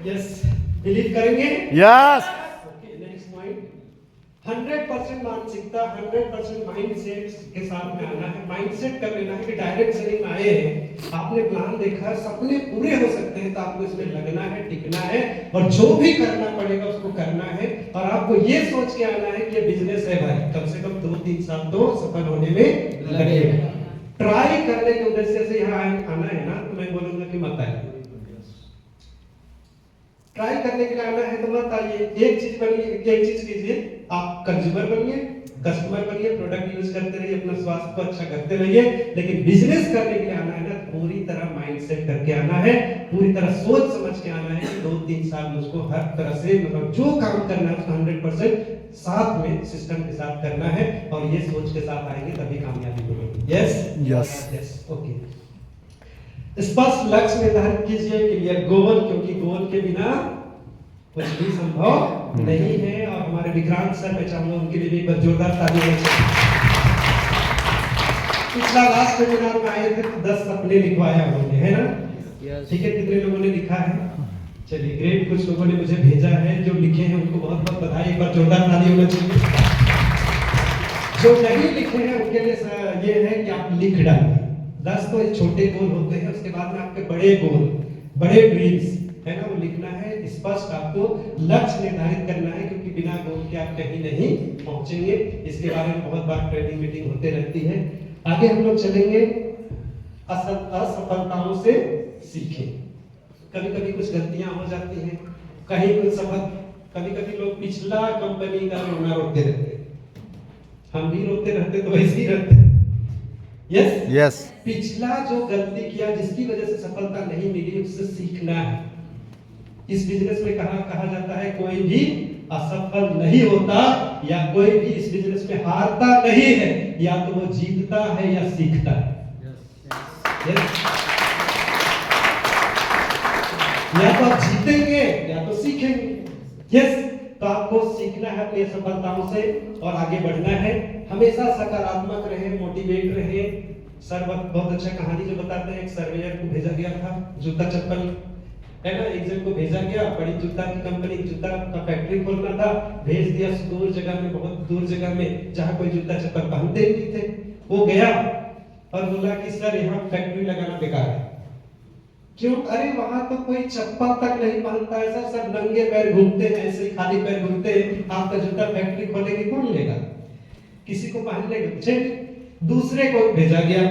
यस, बिलीव करेंगे? यस। ओके, नेक्स्ट पॉइंट, 100% मानसिकता, 100% माइंडसेट के साथ में आना है। माइंडसेट कर लेना है कि डायरेक्ट सेलिंग में आए हैं, आपने प्लान देखा, सपने पूरे हो सकते हैं, तो आपको इसमें लगना है, टिकना है और जो भी करना पड़ेगा उसको करना है। और आपको ये सोच के आना है कि ये बिजनेस है भाई, कम से कम 2-3 साल तो सफल होने में लगेगा। ट्राई करने के उद्देश्य से यहाँ आना है ना, तो मैं बोलूंगा कि मत आइए। ट्राई करने के लिए आना है तो मत आइए। एक चीज बनिए, एक चीज कीजिए, आप कंज्यूमर बनिए, कस्टमर बनिए, प्रोडक्ट यूज करते रहिए, अपना स्वास्थ्य को अच्छा करते रहिए। लेकिन बिजनेस करने के लिए आना है ना, पूरी तरह माइंडसेट करके आना है, पूरी तरह सोच समझ के आना है कि 2-3 साल मुझको हर तरह से मतलब जो काम करना है उसको 100% साथ में सिस्टम के साथ करना है। और ये सोच के साथ आएंगे तभी कामयाबी मिलेगी। Yes yes okay. स्पष्ट लक्ष्य निर्धारित कीजिए, क्लियर गोल, क्योंकि गोल के बिना कुछ भी संभव नहीं है। और हमारे विक्रांत सर, मैं चाहूंगा उनके लिए भी एक बार जोरदार ताली होनी चाहिए। पिछला लास्ट सेमिनार में आए थे तो 10 सपने लिखवाया उन्होंने, है ना? ठीक है, कितने लोगों ने लिखा है? चलिए ग्रेट, कुछ लोगों ने मुझे भेजा है, जो लिखे हैं उनको बहुत बहुत बधाई, एक बार जोरदार ताली होना चाहिए। जो नहीं लिखे हैं उनके लिए ये है कि आप लिख डालें। 10 तो छोटे गोल होते हैं, उसके बाद में आपके बड़े गोल, बड़े ड्रीम्स है ना, वो लिखना है। स्पष्ट आपको लक्ष्य निर्धारित करना है, क्योंकि बिना गोल के आप कहीं नहीं पहुंचेंगे। इसके बारे में बहुत बार ट्रेनिंग मीटिंग होते रहती है। आगे हम लोग चलेंगे, असफलताओं से सीखें। कभी कभी कुछ गलतियां हो जाती हैं, कहीं कुछ सफल, कभी कभी लोग पिछला कंपनी का रोना रोते रहते हैं, हम भी रोते रहते तो वैसे ही रहते हैं। यस यस, पिछला जो गलती किया जिसकी वजह से सफलता नहीं मिली, उससे सीखना है। इस बिजनेस में कहा जाता है कोई भी असफल नहीं होता, या कोई भी इस बिजनेस में हारता नहीं है, या तो वो जीतता है या सीखता है। yes. या तो आप जीतेंगे या तो सीखेंगे। यस, तो आपको सीखना है अपनी सफलताओं से और आगे बढ़ना है। हमेशा सकारात्मक रहे, मोटिवेट रहे। सर बहुत अच्छा कहानी जो बताते हैं, एक सर्वेयर को भेजा गया था, जूता चप्पल है ना, एक जन को भेजा गया, बड़ी जूता की कंपनी, जूता का फैक्ट्री खोलना था, भेज दिया दूर जगह में, बहुत दूर जगह में, जहां कोई जूता चप्पल पहनते ही नहीं थे। वो गया और बोला कि सर यहाँ फैक्ट्री लगाना बेकार है। क्यों? अरे वहां तो कोई चप्पल तक नहीं पहनता है सर, सब नंगे पैर घूमते हैं, ऐसे ही खाली पैर घूमते हैं। आपका जूता फैक्ट्री खोलेगी, कौन लेगा? किसी को पहनने को। दूसरे को भेजा गया,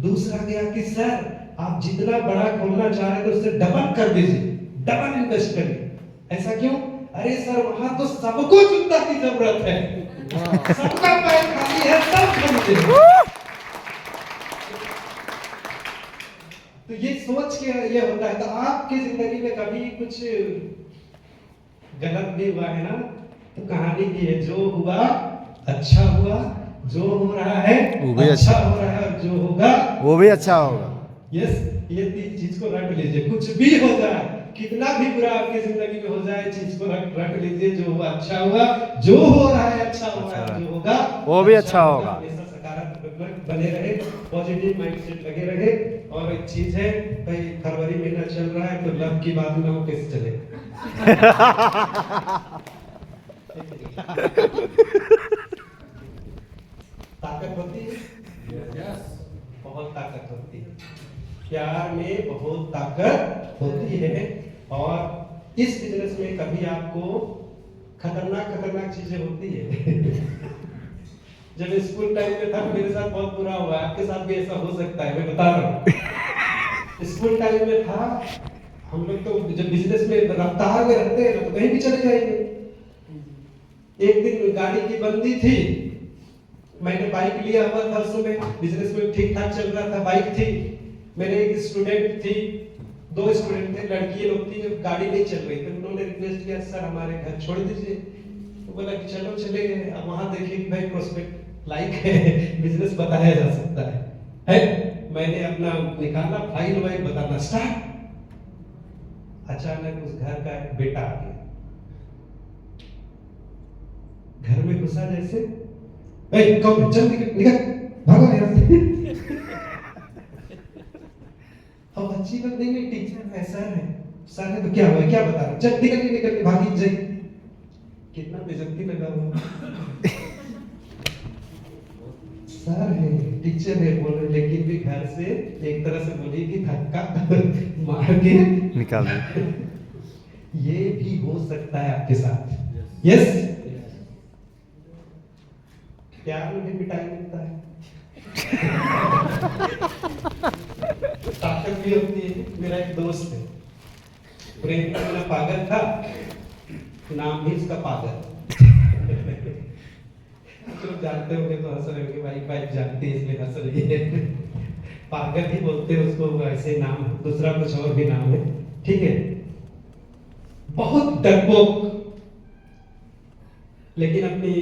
दूसरा गया कि सर आप जितना बड़ा खोलना चाह रहे थे उससे डबल कर दीजिए, डबल इन्वेस्ट करिए। ऐसा क्यों? अरे सर वहां तो सबको जूता की जरूरत है, सबका पैर खाली है, सब खरीदे। तो ये सोच के ये होता है। तो आपकी जिंदगी में कभी कुछ गलत भी हुआ है ना, तो कहानी की है, जो हुआ अच्छा हुआ, जो हो रहा है वो भी अच्छा हो रहा है, और जो होगा वो भी अच्छा होगा। यस, ये तीन चीज को रट लीजिए। कुछ भी हो जाए, कितना भी बुरा आपकी जिंदगी में हो जाए, चीज को रट लीजिए। जो हुआ अच्छा हुआ, जो हो रहा है अच्छा हो रहा है, जो होगा वो भी अच्छा होगा। हमेशा सकारात्मक बने रहे, पॉजिटिव माइंडसेट लगे रहे। और एक चीज है भाई, फरवरी महीना चल रहा है, तो लव की बात ना हो कैसे चले। ताकत होती है, बहुत ताकत होती है, प्यार में बहुत ताकत होती है। और इस बिजनेस में कभी आपको खतरनाक चीजें होती है। जब स्कूल टाइम में था, मेरे साथ बहुत बुरा हुआ, आपके साथ भी ऐसा हो सकता है, मैं बता रहा हूँ। स्कूल टाइम में था, हम लोग तो जब बिजनेस में रफ्तार में रहते हैं तो कहीं भी चले जाएंगे। एक दिन गाड़ी की बंदी थी, मैंने बाइक लिया हुआ था, सुबह बिजनेस में ठीक ठाक चल रहा था, बाइक थी। मेरे एक स्टूडेंट थी, 2 स्टूडेंट थे, लड़की लोग थी, जब गाड़ी नहीं चल रही थी, उन्होंने रिक्वेस्ट किया सर हमारे घर छोड़ दीजिए। तो बोला कि चलो चले गए। अब वहां देखिए कि भाई प्रोस्पेक्ट लाइक है, बिजनेस बताया जा सकता है। मैंने अपना निकाला, फाइल वाइल बताना स्टार्ट। अचानक उस घर का एक बेटा आ गया, घर में घुसा जैसे, कौन चल निकल भागो यहाँ से। अब बच्ची लोग नहीं, टीचर है, सर है तो क्या हुआ, क्या बता रहे, चल निकल के भागी जाए। कितना बेइज्जती लगा हुआ। सर है, टीचर है बोल रहे, लेकिन भी घर से एक तरह से बोली कि धक्का मार के निकाल दे। ये भी हो सकता है आपके साथ। यस, प्यार में भी टाइम मिलता है, ताकत भी होती है। मेरा एक दोस्त है, प्रेम का मेरा पागल था, नाम भी इसका पागल। तो जानते होंगे तो हंस रहे होंगे, भाई वाइफ जानती है इसलिए हंस रही है। पागल ही बोलते हैं उसको, ऐसे नाम, दूसरा कुछ और भी नाम है, ठीक है। बहुत डरपोक, लेकिन अपनी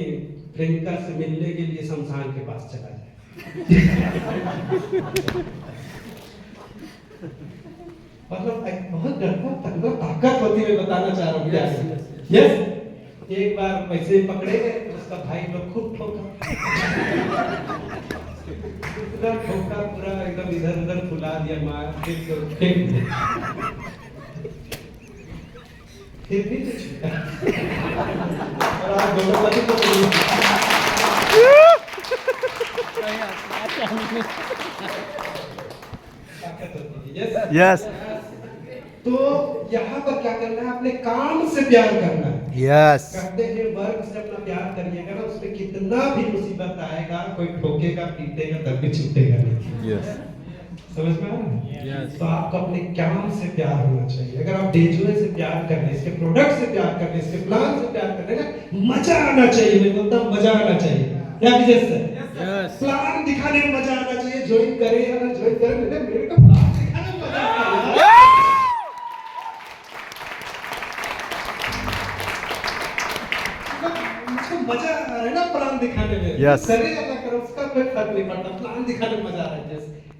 प्रेमिका से मिलने के लिए शमशान के पास चला जाए। मतलब बहुत डरपोक, ताकत होती है, बताना चाह रहा हूँ। यस, एक बार वैसे पकड़े गए, उसका भाई लोग खूब ठोका। पूरा ठोका, पूरा एकदम इधर उधर फुला दिया, मार फिर तो फेंक दिया, फिर भी तो छूटा। और आप दोनों बजे तो ताकत होती है। यस तो यहाँ पर क्या करना है, अपने काम से प्यार करना है। यस कहते हैं वर्क से अपना प्यार करिएगा ना, उसमें कितना भी मुसीबत आएगा, कोई ठोकेगा पीटेगा तब भी छूटेगा नहीं। यस समझ में आ रहा है? तो आपको अपने काम से प्यार होना चाहिए। अगर आप डेजुए से प्यार कर रहे हैं, इसके प्रोडक्ट से प्यार कर रहे हैं, इसके प्लान से प्यार कर रहे हैं, मजा आना चाहिए। मैं बोलता हूँ मजा आना चाहिए। क्या विजय सर? प्लान दिखाने में मजा आना चाहिए। ज्वाइन करे या ना ज्वाइन करे, मेरे को प्लान दिखाने में मजा आता है। मुझको मजा आ रहा है ना प्लान दिखाने में। Yes. करे या ना करे उसका कोई फर्क नहीं पड़ता, प्लान दिखाने में मजा आ रहा है।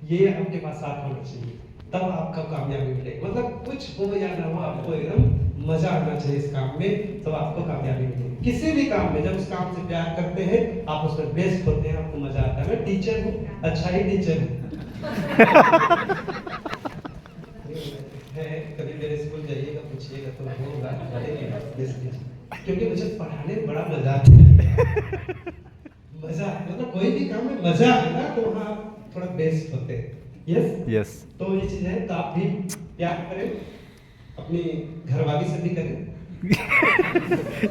ये आपके पास साथ होना चाहिए, तब आपका कामयाबी मिलेगी। मतलब कुछ हो या ना हो, आपको एकदम मजा आना चाहिए इस काम में, तब आपको कामयाबी मिलेगी। किसी भी काम में जब उस काम से प्यार करते हैं, आप उसमें बेस्ट होते हैं, आपको मजा आता है। मैं टीचर हूँ, अच्छा ही टीचर हूँ। कभी मेरे स्कूल जाइएगा, पूछिएगा तो होगा, क्योंकि मुझे पढ़ाने में बड़ा मजा आता है। मजा मतलब कोई भी काम में मजा है ना, तो वहाँ थोड़ा बेस्ट होते हैं। यस यस तो ये चीज है। तो आप भी प्यार करें, अपनी घरवाली से भी करें,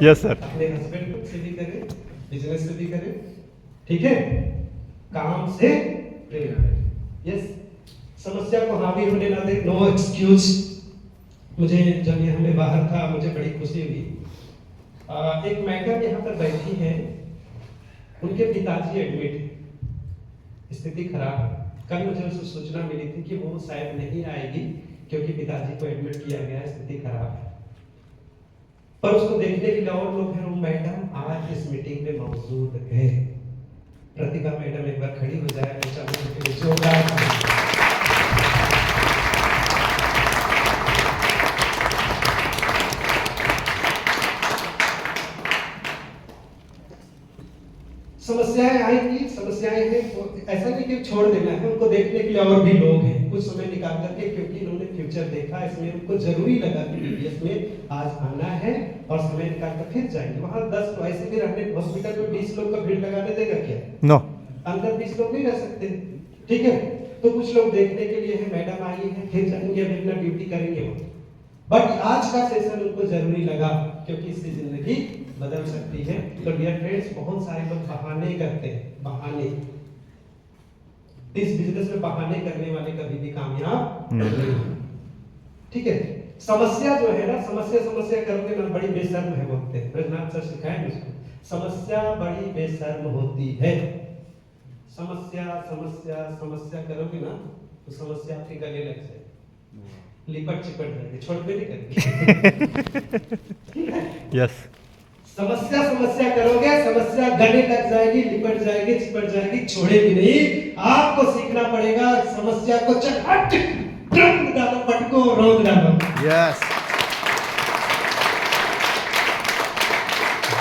यस सर अपने हस्बैंड से भी करें, बिजनेस से भी करें, ठीक है। काम से प्रेम करें। यस समस्या को हावी होने ना दें, नो एक्सक्यूज। मुझे जब ये हमें बाहर था, मुझे बड़ी खुशी हुई। एक मैडम यहाँ पर बैठी है, उनके पिताजी एडमिट है, स्थिति खराब है। कल मुझे उससे सूचना मिली थी कि वो शायद नहीं आएगी, क्योंकि पिताजी को एडमिट किया गया है, स्थिति खराब है। पर उसको देखने के लिए और लोग हैं। वो मैडम आज इस मीटिंग में मौजूद है। प्रतिभा मैडम एक बार खड़ी हो जाए, जोरदार। समस्याएं आएंगी, समस्याएं हैं, ऐसा नहीं कि छोड़ देना है। उनको देखने के लिए और भी लोग हैं, कुछ समय निकाल करके, क्योंकि इन्होंने फ्यूचर देखा, इसमें उनको जरूरी लगा कि बीबीएस में आज आना है और समय निकाल कर फिर जाएंगे। वहाँ 10 वैसे भी रहने, हॉस्पिटल में 20 लोग का भीड़ लगाने देगा क्या? नो अंदर 20 लोग नहीं रह सकते, ठीक है। तो कुछ लोग देखने के लिए है, मैडम आई है, फिर जाएंगे, अभी अपना ड्यूटी करेंगे वो। बट आज का सेशन उनको जरूरी लगा, क्योंकि इससे जिंदगी बदल सकती है। तो डियर फ्रेंड्स, बहुत सारे लोग बहाने करते हैं, बहाने। इस बिजनेस में बहाने करने वाले कभी भी कामयाब नहीं, ठीक है। समस्या जो है ना, समस्या करोगे ना, बड़ी बेशर्म है बोलते हैं। ब्रजनाथ सर सिखाए मुझको, समस्या बड़ी बेशर्म होती है। समस्या करोगे ना, तो समस्या आपके गले लग जाएगी, लिपट चिपट जाएगी, छोड़ पे नहीं करेगी। यस समस्या करोगे, समस्या गले लग जाएगी, लिपट जाएगी, चिपट जाएगी, छोड़ेगी नहीं। आपको सीखना पड़ेगा समस्या को चट रंग डालो, पटको रोक डालो। यस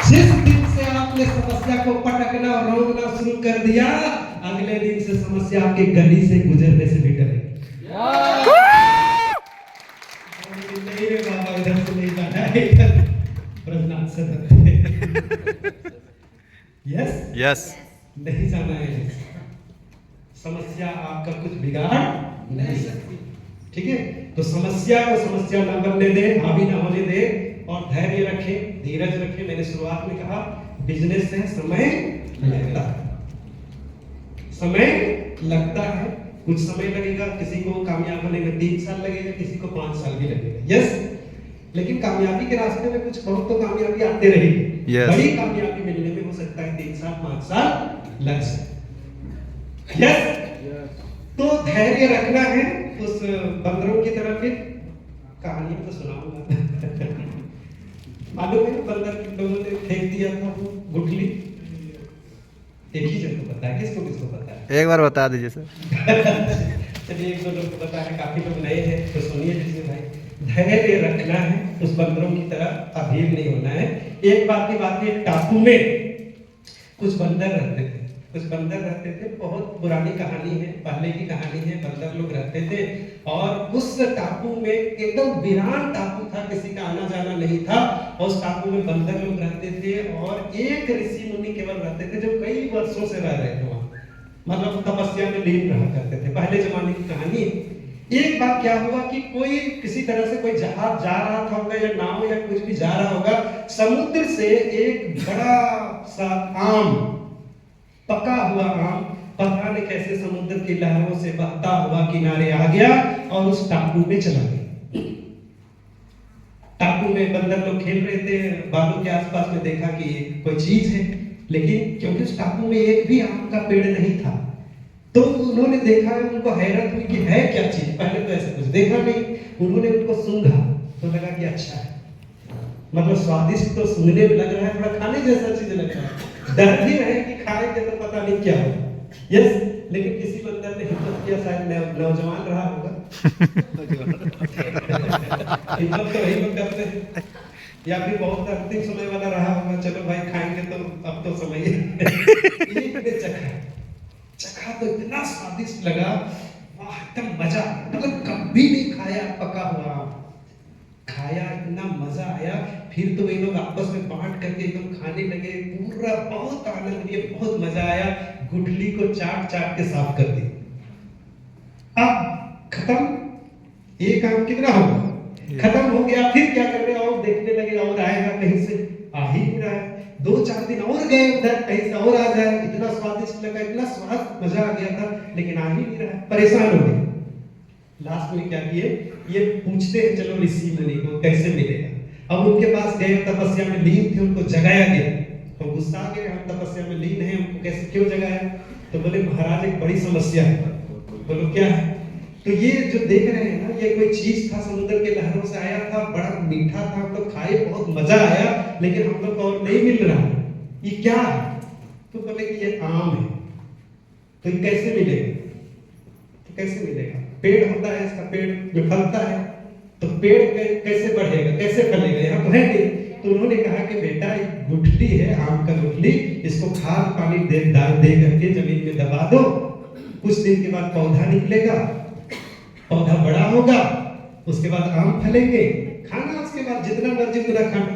जिस दिन से आपने समस्या को पटकना और रोकना शुरू कर दिया, अगले दिन से समस्या आपके गली से गुजरने से भी डरेगी। नहीं रे बाबा, इधर से नहीं जाना है, इधर ब्रजनाथ से यस यस नहीं जाना है। समस्या आपका कुछ बिगाड़ नहीं सकती, ठीक है। तो समस्या को समस्या न बनने दे, हावी ना होने दे, और धैर्य रखें, धीरज रखें। मैंने शुरुआत में कहा बिजनेस है, समय लगता है, समय लगता है, कुछ समय लगेगा। किसी को कामयाब होने में 3 साल लगेगा, किसी को 5 साल भी लगेगा। यस लेकिन कामयाबी के रास्ते में कुछ बहुत तो कामयाबी आते रहेगी। Yes. बड़ी कामयाबी मिलने में हो सकता है 3 साल 5 साल लग सकते। यस तो धैर्य रखना है। उस बंदरों की तरह फिर कहानी तो सुनाऊंगा। मालूम है बंदर लोगों ने फेंक दिया था वो गुठली, एक ही जन को पता है, किसको पता है? एक बार बता दीजिए सर। चलिए 1-2 लोग को पता है, काफी लोग नए हैं तो सुनिए लीजिए भाई। धैर्य रखना है, उस बंदरों की तरह अधीर नहीं होना है। एक बार की बात है, टापू में कुछ बंदर रहते थे। कुछ बंदर रहते थे, बहुत पुरानी कहानी है, पहले की कहानी है। बंदर लोग रहते थे और उस टापू में एकदम वीरान टापू था, किसी का आना जाना नहीं था। और उस टापू में बंदर लोग रहते थे और एक ऋषि मुनि केवल रहते थे जो कई वर्षों से रह रहे थे वहां, मतलब तपस्या में लीन रहा करते थे। पहले जमाने की कहानी है। एक बार क्या हुआ कि कोई किसी तरह से कोई जहाज जा रहा था होगा या नाव या कुछ भी जा रहा होगा, समुद्र से एक बड़ा सा आम, पका हुआ आम, पता नहीं कैसे समुद्र की लहरों से बहता हुआ किनारे आ गया और उस टापू में चला गया। टापू में बंदर लोग खेल रहे थे, बालू के आसपास में देखा कि कोई चीज है, लेकिन क्योंकि उस टापू में एक भी आम का पेड़ नहीं था, तो उन्होंने देखा, उनको हैरत हुई कि है क्या चीज, पहले तो ऐसा कुछ देखा नहीं। उन्होंने उनको सूंघा तो लगा कि अच्छा है, मतलब स्वादिष्ट तो सूंघने में लग रहा है, थोड़ा खाने जैसा चीज लग रहा है। डर भी रहे कि खाएंगे तो पता नहीं क्या होगा। यस, लेकिन किसी बंदर ने हिम्मत किया, शायद नौजवान रहा होगा। हिम्मत तो वही लोग करते हैं, या फिर बहुत अंतिम समय वाला रहा होगा, चलो भाई खाएंगे तो अब तो समय है। एक ने चखा तो इतना स्वादिष्ट लगा, वाह एकदम मजा, मतलब कभी नहीं खाया पका हुआ आम, खाया इतना मजा आया। फिर तो ये लोग आपस में बांट करके एकदम खाने लगे, पूरा बहुत आनंद लिया, बहुत मजा आया। गुठली को चाट चाट के साफ कर दी। अब खत्म, एक आम कितना होगा, खत्म हो गया। फिर क्या कर रहे, और देखने लगे और आएगा कहीं से, आ ही नहीं रहा है। 2-4 दिन और गए उधर, कहीं से और आ जाए, इतना स्वादिष्ट लगा, इतना स्वाद, मजा आ गया था, लेकिन आ ही नहीं रहा, परेशान हो गए। लास्ट में क्या किए, ये पूछते हैं चलो ऋषि मुनि को कैसे मिलेगा। अब उनके पास गए, तपस्या में लीन थे, उनको जगाया गया, तो गुस्सा आ गया, हम तपस्या में लीन हैं, हमको कैसे क्यों जगाया। तो बोले महाराज एक बड़ी समस्या है। बोलो क्या है। तो ये जो देख रहे हैं ना, ये कोई चीज था, समुद्र के लहरों से आया था, बड़ा मीठा था, हम लोग खाए, बहुत मजा आया, लेकिन हम लोग को और नहीं मिल रहा, ये क्या है। तो बोले कि ये आम है। तो ये कैसे मिलेगा, तो कैसे मिलेगा, पेड़ होता है, इसका पेड़ जो फलता है, तो पेड़ कैसे बढ़ेगा, कैसे फलेगा, यहाँ तो है नहीं। तो उन्होंने कहा कि बेटा एक गुठली है, आम का गुठली, इसको खाद पानी दे करके जमीन में दबा दो, कुछ दिन के बाद पौधा निकलेगा, पौधा बड़ा होगा, उसके बाद आम फलेंगे, खाना उसके बाद जितना मर्जी उतना खाना।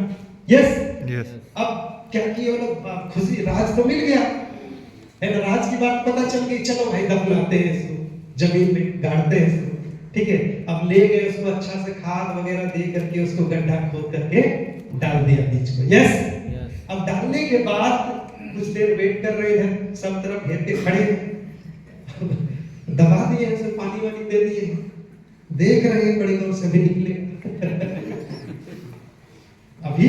Yes yes. अब क्या किए वो लोग, खुशी, राज तो मिल गया है ना, राज की बात पता चल गई, चलो भाई दफनाते हैं इसको, जमीन में गाड़ते हैं इसको, ठीक है। अब ले गए उसको, अच्छा से खाद वगैरह दे करके उसको गड्ढा खोद करके डाल दिया बीच में। यस, अब डालने के बाद कुछ देर वेट कर रहे हैं, सब तरफ घेर के खड़े, दबा दिए, ऐसे पानी वानी दे दिए, देख रहे हैं बड़ी गौर से, भी निकले अभी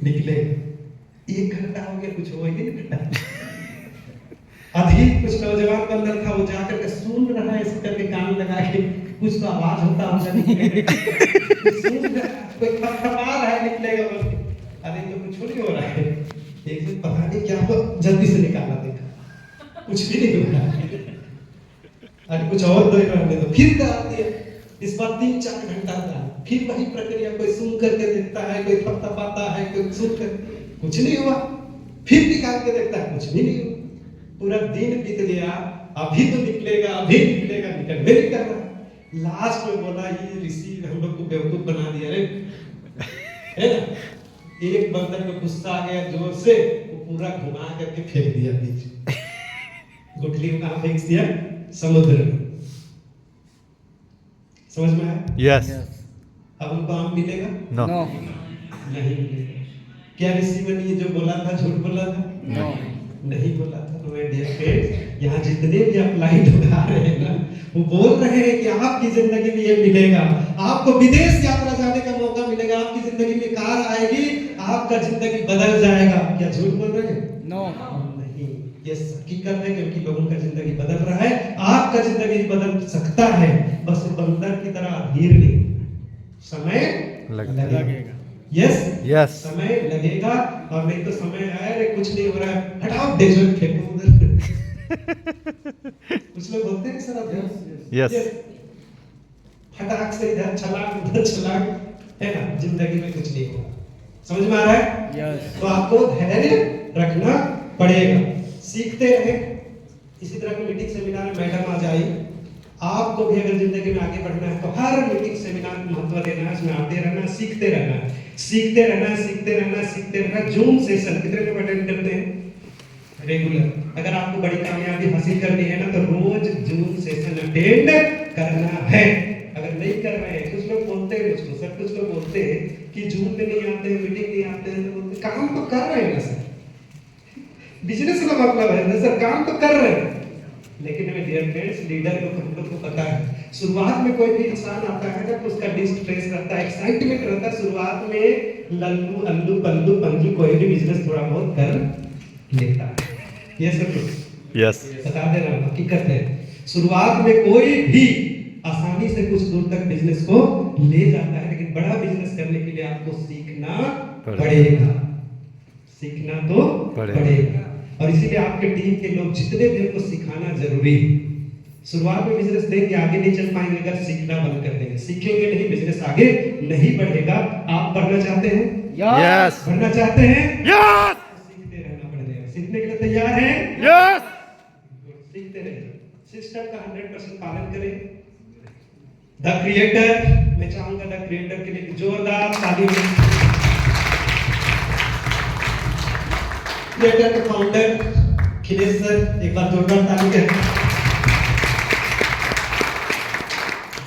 निकले, 1 घंटा हो गया, कुछ हो ही नहीं। अधिक कुछ नौजवान बंदर था, वो जाकर के सुन रहा है, इस करके कान लगा के, कुछ तो आवाज होता होगा, सुन रहा, कोई खटखटा रहा है, निकलेगा बोल के, अरे तो कुछ नहीं हो रहा है। एक दिन पता नहीं क्या हो, जल्दी से निकाला, देखा कुछ भी नहीं हो रहा है, अरे कुछ और दो रहने दो, फिर डाल दिया। इस बार 3-4 घंटा डाल, फिर वही प्रक्रिया, कोई सुन करके देखता है, कोई थपथपाता है, कोई सुन कर, कुछ नहीं हुआ, फिर निकाल के देखता है, कुछ भी नहीं हुआ। पूरा दिन बीत गया, अभी तो निकलेगा, अभी निकलेगा, निकल भी नहीं कर रहा। लास्ट में बोला, ये ऋषि हम लोग को बेवकूफ बना दिया रे, है ना। एक बंदर को गुस्सा आ गया जोर से, वो पूरा घुमा करके फेंक दिया बीच, गुठली को कहाँ फेंक दिया, समुद्र में। समझ में आया? यस। अब उनको आम मिलेगा? नो। नहीं मिलेगा। क्या ऋषि मुनि ये जो बोला था, झूठ बोला था? नहीं बोला था। तो मेरे डियर फ्रेंड्स, यहाँ जितने भी अप्लाइड उठा रहे हैं ना, वो बोल रहे हैं कि आपकी जिंदगी में ये मिलेगा, आपको विदेश यात्रा जाने का मौका मिलेगा, आपकी जिंदगी में कार आएगी, आपका जिंदगी बदल जाएगा। क्या झूठ बोल रहे हैं? नो, नहीं, ये हकीकत है, क्योंकि लोगों का जिंदगी बदल रहा है, आपका जिंदगी बदल सकता है, बस बंदर की तरह अधीर नहीं, समय लगेगा। Yes yes. समय लगेगा, और नहीं तो समय आया रे कुछ नहीं हो रहा है, हटाओ डेजर्ट फेंको उधर। कुछ लोग बोलते हैं सर, यस। फटाक से इधर छलांग उधर छलांग, है ना, जिंदगी में कुछ नहीं होगा। समझ में आ रहा है? यस। तो आपको धैर्य रखना पड़ेगा, सीखते रहे, इसी तरह के मीटिंग सेमिनार में मैडम आ जाए, आपको भी अगर जिंदगी में आगे बढ़ना है तो हर मीटिंग सेमिनार को महत्व देना है, उसमें आते रहना, सीखते रहना, सीखते रहना, सीखते रहना, सीखते रहना। जूम सेशन कितने लोग अटेंड करते हैं रेगुलर? अगर आपको बड़ी कामयाबी हासिल करनी है ना तो रोज जूम सेशन अटेंड करना है। अगर नहीं कर रहे हैं, कुछ लोग बोलते हैं मुझको, सर कुछ लोग बोलते हैं कि जूम पे नहीं आते हैं, मीटिंग नहीं आते हैं, तो बोलते काम तो कर रहे हैं ना सर, बिजनेस का मतलब है ना सर, काम तो कर रहे हैं। लेकिन मेरे डियर फ्रेंड्स, लीडर लोग हम लोग को पता है, शुरुआत में कोई भी इंसान आता है ना तो उसका डिस्ट्रेस रहता है, एक्साइटमेंट रहता है। शुरुआत में लल्लू अल्लू पल्लू पंजू कोई भी बिजनेस थोड़ा बहुत कर लेता है। ये सब यस बता दे रहा हूँ, हकीकत है। शुरुआत में कोई भी आसानी से कुछ दूर तक बिजनेस को ले जाता है, लेकिन बड़ा बिजनेस करने के लिए आपको सीखना पड़ेगा, सीखना तो पड़ेगा। और इसीलिए आपके टीम के लोग जितने भी उनको सिखाना जरूरी है। शुरुआत में बिजनेस देंगे, आगे नहीं चल पाएंगे अगर सीखना बंद कर देंगे। सीखेंगे नहीं, बिजनेस आगे नहीं बढ़ेगा। आप बढ़ना चाहते हैं? यस बढ़ना चाहते हैं? यस सीखते रहना पड़ेगा। सीखने के लिए तैयार हैं? यस सीखते रहिए, सिस्टम का 100% पालन करें। द क्रिएटर, मैं चाहूंगा द क्रिएटर के लिए जोरदार ताली। क्रिएटर के फाउंडर खिलेश सर, एक बार जोरदार ताली करें।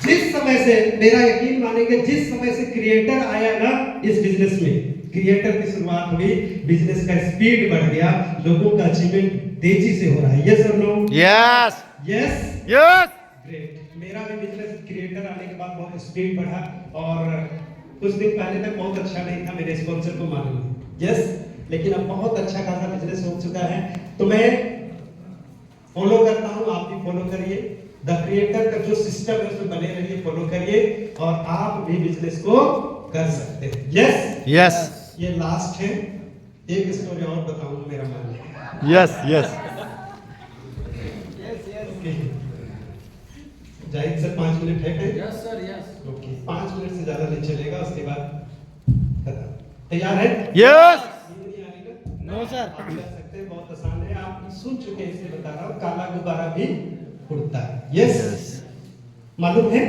जिस समय से, मेरा यकीन मानेंगे, जिस समय से क्रिएटर आया ना इस बिजनेस में, क्रिएटर की शुरुआत हुई, बिजनेस का स्पीड बढ़ गया, लोगों का अचीवमेंट तेजी से हो रहा है। यस और no? Yes yes yes great. मेरा भी बिजनेस क्रिएटर आने के बाद बहुत स्पीड बढ़ा, और कुछ दिन पहले तक बहुत अच्छा नहीं था, मेरे स्पॉन्सर को मालूम है। यस, लेकिन अब बहुत अच्छा खासा बिजनेस हो चुका है। तो मैं फॉलो करता हूं, आप भी फॉलो करिए। द क्रिएटर का जो सिस्टम है उसमें बने रहिए, फॉलो करिए, और आप भी बिजनेस को कर सकते हैं। यस यस ये लास्ट है, एक स्टोरी और बताऊंगा, मेरा मान है। Yes yes Zahid sir 5 minute है? Yes sir, yes. Okay, 5 minute से ज्यादा नहीं चलेगा, उसके बाद खत्म। तैयार है? यस नींद नहीं आ रही ना? नो सर आप कर सकते हैं, बहुत आसान है, आप सुन चुके हैं, इसलिए बता रहा हूँ। काला गुब्बारा भी उड़ता है। यस मालूम है?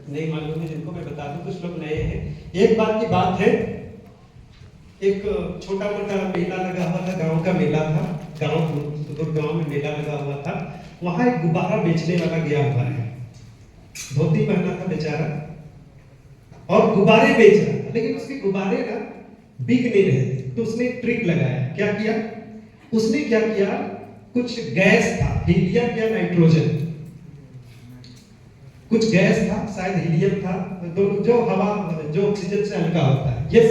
नहीं मालूम है जिनको मैं बता दूं, कुछ लोग नए हैं। एक बार की बात है, एक छोटा मोटा मेला लगा हुआ था, गांव का मेला था, गांव में मेला लगा हुआ था। वहां एक गुब्बारा बेचने वाला गया हुआ है, धोती पहना था बेचारा, और गुब्बारे बेच रहा था, लेकिन उसके गुब्बारे ना बिक नहीं रहे थे। तो उसने एक ट्रिक लगाया। क्या किया उसने? क्या किया, कुछ गैस था, हीलियम या नाइट्रोजन, कुछ गैस था, शायद हीलियम था, जो हवा, जो ऑक्सीजन से हल्का होता है। यस,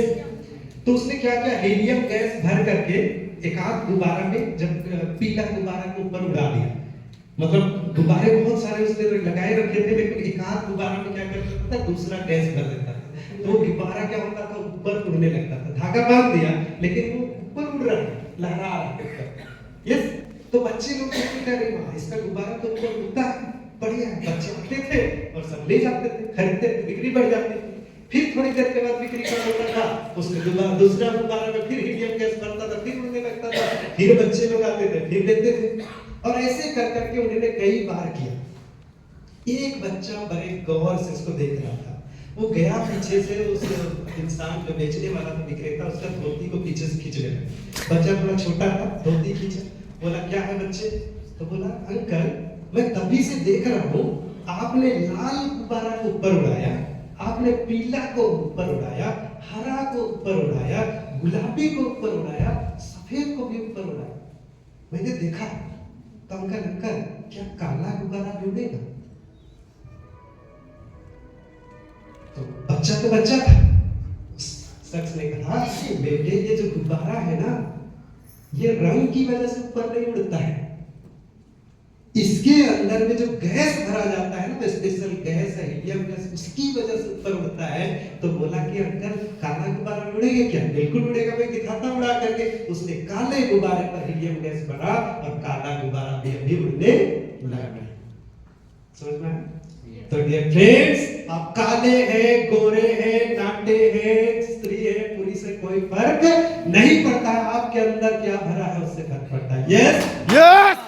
तो उसने क्या किया, हीलियम गैस भर करके एक आध गुब्बारा में, जब पीला गुब्बारा के ऊपर उड़ा दिया। मतलब गुब्बारे बहुत सारे उसने लगाए रखे थे, लेकिन एक आध गुब्बारा में क्या करता था, दूसरा गैस भर देता था, तो गुब्बारा क्या होता था, ऊपर उड़ने लगता था। धागा बांध दिया, लेकिन वो ऊपर उड़ रहा है, लहरा रहा है। यस, तो बच्चे लोग सोचते थे, वाह इसका गुब्बारा तो ऊपर उड़ता है, बढ़िया। बच्चे आते थे और सब ले जाते थे, खरीदते थे, बिक्री बढ़ जाती थी। फिर थोड़ी देर के बाद बिक्री कम होता था, उसके दूसरा गुब्बारा में फिर हीलियम गैस भरता था, फिर उड़ने लगता था, फिर बच्चे लोग आते थे, फिर लेते थे, और ऐसे कर करके उन्होंने कई बार किया। एक बच्चा बड़े गौर से उसको देख रहा था। वो गया पीछे से, उस इंसान जो बेचने वाला था, विक्रेता, उसका धोती को पीछे से खींचने लगा। बच्चा थोड़ा छोटा था, धोती खींचा, बोला क्या है बच्चे? तो बोला अंकल मैं तभी से देख रहा हूँ, आपने लाल गुब्बारा को ऊपर उड़ाया, आपने पीला को ऊपर उड़ाया, हरा को ऊपर उड़ाया, गुलाबी को ऊपर उड़ाया, सफेद को भी ऊपर उड़ाया। मैंने देखा तो अंकल क्या काला गुब्बारा भी उड़ेगा? तो बच्चा था। शख्स ने कहा बेटे ये जो गुब्बारा है ना, ये रंग की वजह से ऊपर नहीं उड़ता है, इसके अंदर में जो गैस भरा जाता है ना, तो स्पेशल गैस है, हीलियम गैस, उसकी वजह से ऊपर उड़ता है। तो बोला कि अंकल काला गुब्बारा उड़ेगा क्या? बिल्कुल उड़ेगा, मैं दिखाता उड़ा करके। उसने काले गुब्बारे पर हीलियम गैस भरा और काला गुब्बारा भी अभी उड़ने लगा। समझ में? तो डियर फ्रेंड्स, आप काले हैं, गोरे हैं, नाटे हैं, स्त्री है, पुरुष से कोई फर्क नहीं पड़ता है। आपके अंदर क्या भरा है उससे फर्क पड़ता है। यस यस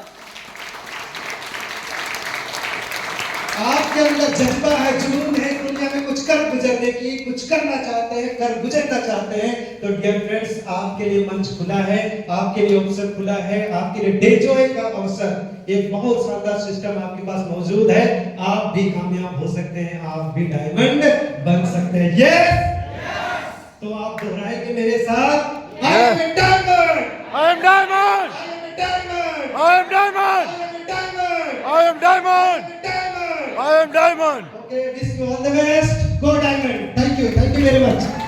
आपके अंदर जज्बा है, जुनून है दुनिया में कुछ कर गुजरने की, कुछ करना चाहते हैं, कर गुजरना चाहते हैं, तो डियर फ्रेंड्स आपके लिए मंच खुला है, आपके लिए अवसर खुला है, आपके लिए डेजॉय का अवसर, एक बहुत शानदार सिस्टम आपके पास मौजूद है। आप भी कामयाब हो सकते हैं, आप भी डायमंड बन सकते हैं। यस, तो आप दोहराएंगे मेरे साथ, I am a diamond, I am diamond. I am a diamond, I am diamond. I am a diamond, I am diamond. diamond. I am diamond. Okay, wish you all the best. Go diamond. Thank you very much.